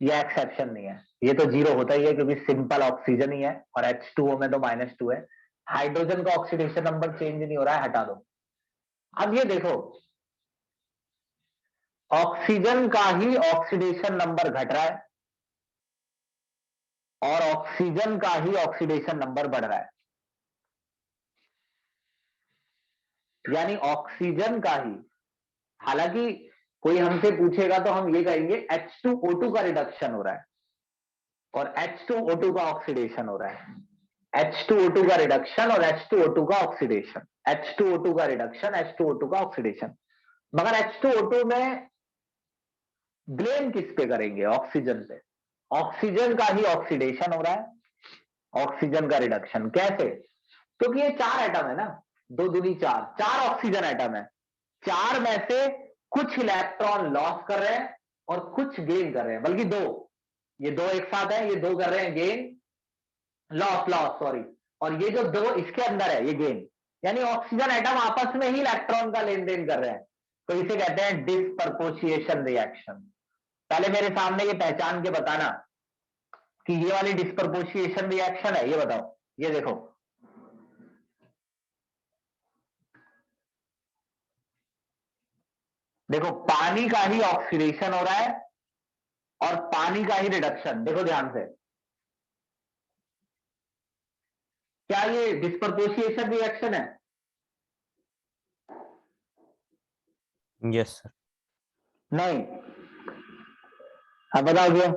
ये एक्सेप्शन नहीं है, ये तो 0 होता ही है क्योंकि सिंपल ऑक्सीजन ही है और H2O में तो -2 है। हाइड्रोजन का ऑक्सीडेशन नंबर चेंज नहीं हो रहा है, हटा दो। अब ये देखो, ऑक्सीजन का ही ऑक्सीडेशन नंबर घट रहा है और ऑक्सीजन का ही ऑक्सीडेशन नंबर बढ़ रहा है, यानी ऑक्सीजन का ही, हालांकि कोई हमसे पूछेगा तो हम ये कहेंगे H2O2 का रिडक्शन हो रहा है और H2O2 का ऑक्सीडेशन हो रहा है। H2O2 का रिडक्शन और H2O2 का ऑक्सीडेशन, H2O2 का रिडक्शन, H2O2 का ऑक्सीडेशन। मगर H2O2 में ब्लेम किस पे करेंगे? ऑक्सीजन पे। ऑक्सीजन का ही ऑक्सीडेशन हो रहा है, ऑक्सीजन का रिडक्शन। कैसे? क्योंकि ये 4 एटम है ना, 2 दूनी 4, 4 ऑक्सीजन एटम है, 4 में से कुछ इलेक्ट्रॉन लॉस कर रहे हैं और कुछ गेन कर रहे हैं, बल्कि 2, ये 2 एक साथ है, ये 2 कर रहे हैं गेन, लॉस सॉरी, और ये जो 2 इसके अंदर है ये गेन, यानी ऑक्सीजन एटम आपस में ही इलेक्ट्रॉन का लेन देन कर रहे हैं। तो इसे कहते हैं डिस्प्रपोर्शिएशन रिएक्शन। पहले मेरे सामने ये पहचान के बताना कि ये वाली डिस्प्रपोर्शिएशन रिएक्शन है, ये बताओ। ये देखो, देखो पानी का ही ऑक्सीडेशन हो रहा है और पानी का ही रिडक्शन। देखो ध्यान से, क्या ये डिस्प्रपोर्शिएशन रिएक्शन है? Yes sir. नहीं। अब बताओ क्यों?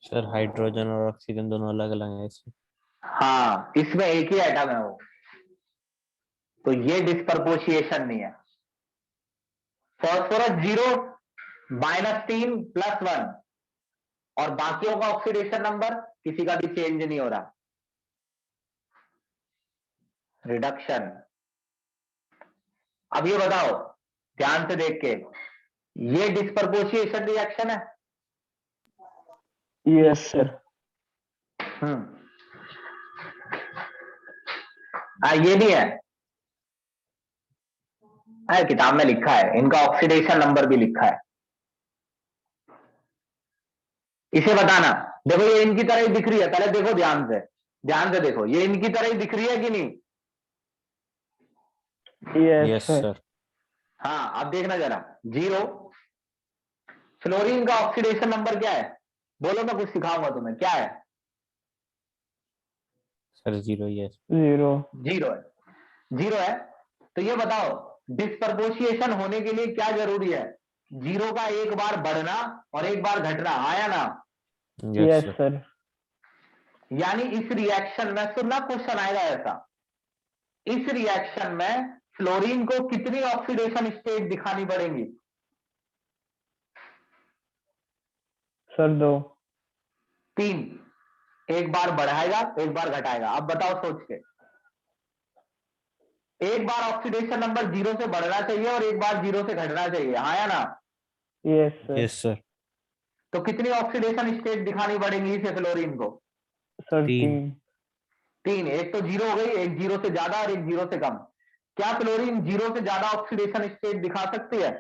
सर हाइड्रोजन और ऑक्सीजन दोनों अलग अलग है इसमें। हाँ, इसमें एक ही एटम है वो, तो ये डिस्प्रपोर्शिएशन नहीं है। फॉस्फोरस 0 -3 +1 और बाकियों का ऑक्सीडेशन नंबर किसी का भी चेंज नहीं हो रहा, रिडक्शन। अब ये बताओ ध्यान से देख के, ये डिस्प्रपोर्शिएशन रिएक्शन है? Yes, sir. ये भी है। किताब में लिखा है, इनका ऑक्सीडेशन नंबर भी लिखा है। इसे बताना। देखो ये इनकी तरह ही दिख रही है, पहले देखो ध्यान से, ध्यान से देखो, ये इनकी तरह ही दिख रही है कि नहीं? Yes, yes sir. सर। हाँ, अब देखना जरा, 0। फ्लोरीन का ऑक्सीडेशन नंबर क्या है? बोलो, मैं कुछ सिखाऊंगा तुम्हें, क्या है? सर 0। यस। 0. 0 है। 0 है। तो ये बताओ डिस्प्रपोर्शिएशन होने के लिए क्या जरूरी है? 0 का एक बार बढ़ना और एक बार घटना, आया ना? Yes Yes, sir. sir. यानी इस रिएक्शन में, सुनना क्वेश्चन आएगा ऐसा, इस रिएक्शन में फ्लोरीन को कितनी ऑक्सीडेशन स्टेट दिखानी पड़ेगी? Sir, 2. 3। एक बार बढ़ाएगा, एक बार घटाएगा। अब बताओ सोच के, एक बार ऑक्सीडेशन नंबर 0 से बढ़ना चाहिए और एक बार 0 से घटना चाहिए, आया ना? Yes, sir. Yes sir. तो कितनी ऑक्सीडेशन स्टेट दिखानी पड़ेगी इसे, फ्लोरीन को? Sir, 3। 3। एक तो 0 हो गई, एक 0 से ज्यादा और एक 0 से कम। क्या फ्लोरीन 0 से ज्यादा ऑक्सीडेशन स्टेट दिखा सकती है?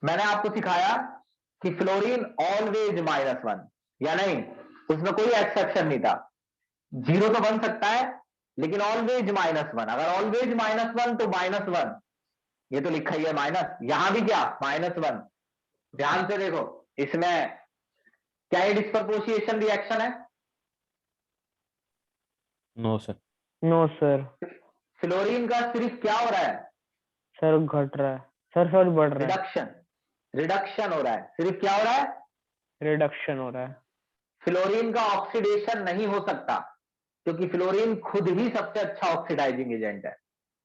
मैंने आपको सिखाया कि फ्लोरीन ऑलवेज -1, या नहीं? उसमें कोई एक्सेप्शन नहीं था। 0 तो बन सकता है लेकिन ऑलवेज -1। अगर ऑलवेज -1 तो -1, ये तो लिखा ही है माइनस, यहां भी क्या -1। ध्यान से देखो, इसमें क्या ये डिस्प्रपोर्शिएशन रिएक्शन है? No sir. No, sir. Fluorine का सिर्फ क्या हो रहा है? Sir, घट रहा है. Sir, बढ़ रहा है. रिडक्शन। रिडक्शन हो रहा है। सिर्फ क्या हो रहा है? Reduction हो रहा है. फ्लोरीन का ऑक्सीडेशन नहीं हो सकता क्योंकि फ्लोरीन खुद ही सबसे अच्छा ऑक्सीडाइजिंग एजेंट है।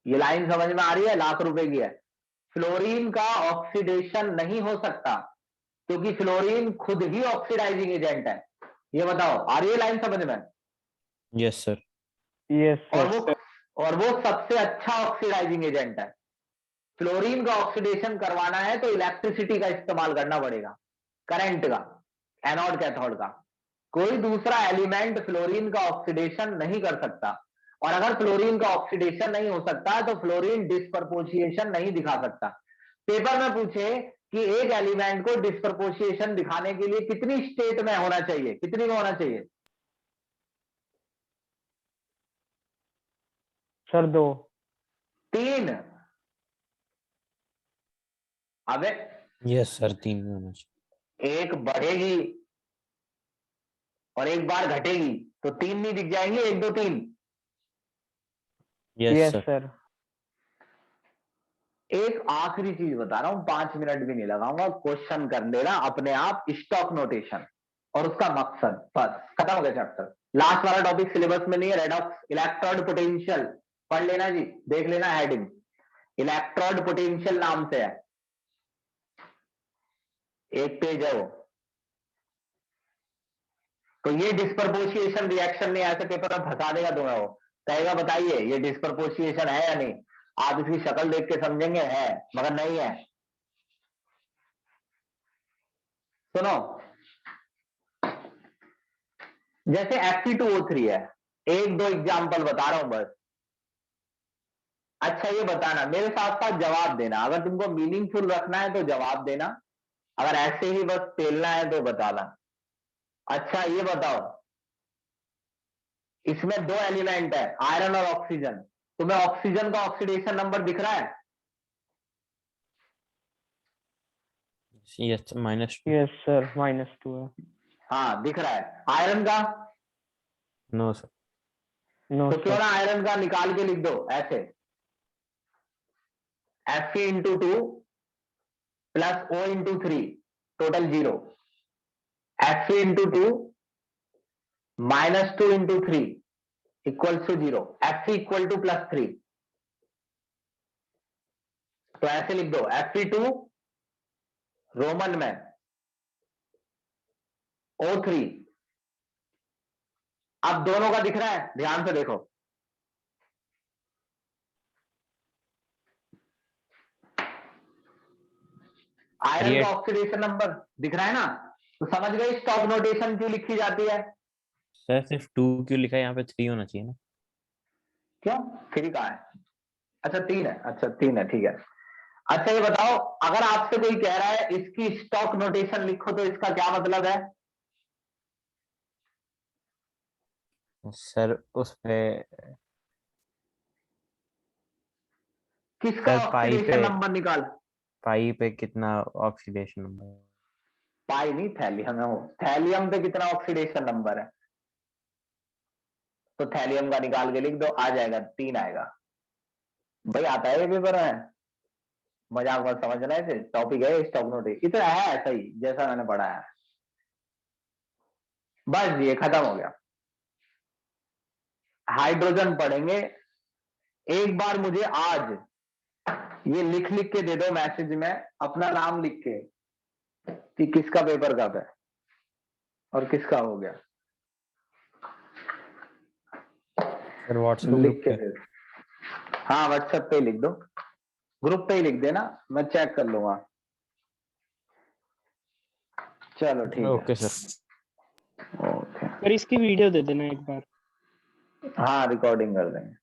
ये लाइन समझ में आ रही है? लाख रुपए की है। फ्लोरीन का ऑक्सीडेशन नहीं हो सकता क्योंकि फ्लोरीन खुद ही ऑक्सीडाइजिंग एजेंट है। ये बताओ, आ रही है लाइन समझ में? Yes sir. Yes, और sir. वो सबसे अच्छा ऑक्सीडाइजिंग एजेंट है। फ्लोरीन का ऑक्सीडेशन करवाना है तो इलेक्ट्रिसिटी का इस्तेमाल करना पड़ेगा, करंट का, एनोड कैथोड का। कोई दूसरा एलिमेंट फ्लोरीन का ऑक्सीडेशन नहीं कर सकता। और अगर फ्लोरीन का ऑक्सीडेशन नहीं हो सकता तो फ्लोरीन डिस्प्रपोर्शिएशन नहीं दिखा सकता। पेपर में पूछे कि एक एलिमेंट को डिस्प्रपोर्शिएशन दिखाने के लिए कितनी स्टेट में होना चाहिए, कितनी में होना चाहिए? Sir, 2. 3। अबे यस सर 3 में होना चाहिए। एक बढ़ेगी और एक बार घटेगी तो 3 नहीं दिख जाएंगे? 1 2 3। Yes Yes, sir. sir. एक आखिरी चीज बता रहा हूं, 5 मिनट भी नहीं लगाऊंगा, क्वेश्चन कर लेना अपने आप, स्टॉक नोटेशन और उसका मकसद, बस खत्म हो गया चैप्टर। लास्ट वाला टॉपिक सिलेबस में नहीं है, रेडॉक्स इलेक्ट्रोड पोटेंशियल पढ़ लेना जी, देख लेना हेडिंग, इलेक्ट्रोड पोटेंशियल नाम से है, एक पेज है वो। तो ये डिस्प्रपोर्शिएशन रिएक्शन नहीं, ऐसे पेपर में फंसा देगा तुम्हें, वो कहेगा बताइए ये डिस्प्रपोर्शिएशन है या नहीं। आप इसकी शक्ल देख के समझेंगे है, मगर नहीं है। सुनो, जैसे Fe2O3 है, एक दो एग्जाम्पल बता रहा हूं बस। अच्छा ये बताना, मेरे साथ साथ जवाब देना, अगर तुमको मीनिंगफुल रखना है तो जवाब देना, अगर ऐसे ही बस पेलना है तो बताना। अच्छा ये बताओ, इसमें दो एलिमेंट है, आयरन और ऑक्सीजन, तुम्हें ऑक्सीजन का ऑक्सीडेशन नंबर दिख रहा है? यस -2। यस सर -2 है। हाँ दिख रहा है। आयरन का? No sir. नो तो क्यों सर। ना आयरन का निकाल के लिख दो ऐसे, Fe/2 plus O/3 total 0, Fe/2 -2/3 equals to 0, Fe equal to +3। तो ऐसे लिख दो, Fe2 रोमन में, O3। अब दोनों का दिख रहा है, ध्यान से देखो। आयरन का ऑक्सीडेशन नंबर दिख रहा है ना? तो समझ गए स्टॉक नोटेशन क्यों लिखी जाती है? सर सिर्फ 2 क्यों लिखा है, यहाँ पे 3 होना चाहिए ना। क्यों 3 कहाँ है? अच्छा 3 है, अच्छा 3 है, ठीक है। अच्छा ये बताओ, अगर आपसे कोई कह रहा है इसकी स्टॉक नोटेशन लिखो तो इसका क्या मतलब है? सर उस पे किसका सर ऑक्सीडेशन नंबर निकाल? पाई पे कितना ऑक्सीडेशन नंबर। पाई नहीं, थैलियम है वो। थैलियम पे कितना ऑक्सीडेशन नंबर है? तो थैलियम का निकाल के लिख दो, आ जाएगा 3 आएगा। भाई आता है ये पेपर में, मजाक मत समझना, इसे टॉपिक है स्टॉक नोटेशन, इतना है ऐसा ही जैसा मैंने पढ़ा है। बस ये खत्म हो गया। हाइड्रोजन पढ़ेंगे। एक बार मुझे आज ये लिख लिख के दे दो मैसेज में, अपना नाम लिख के, कि किसका पेपर कब है और किसका हो गया। सर व्हाट्सएप लिख ग्रुप के पे। दे दो। हाँ व्हाट्सएप पे ही लिख दो, ग्रुप पे ही लिख देना, मैं चेक कर लूंगा। चलो ठीक है। Okay sir. ओके। पर इसकी वीडियो दे देना एक बार। हाँ रिकॉर्डिंग कर देंगे।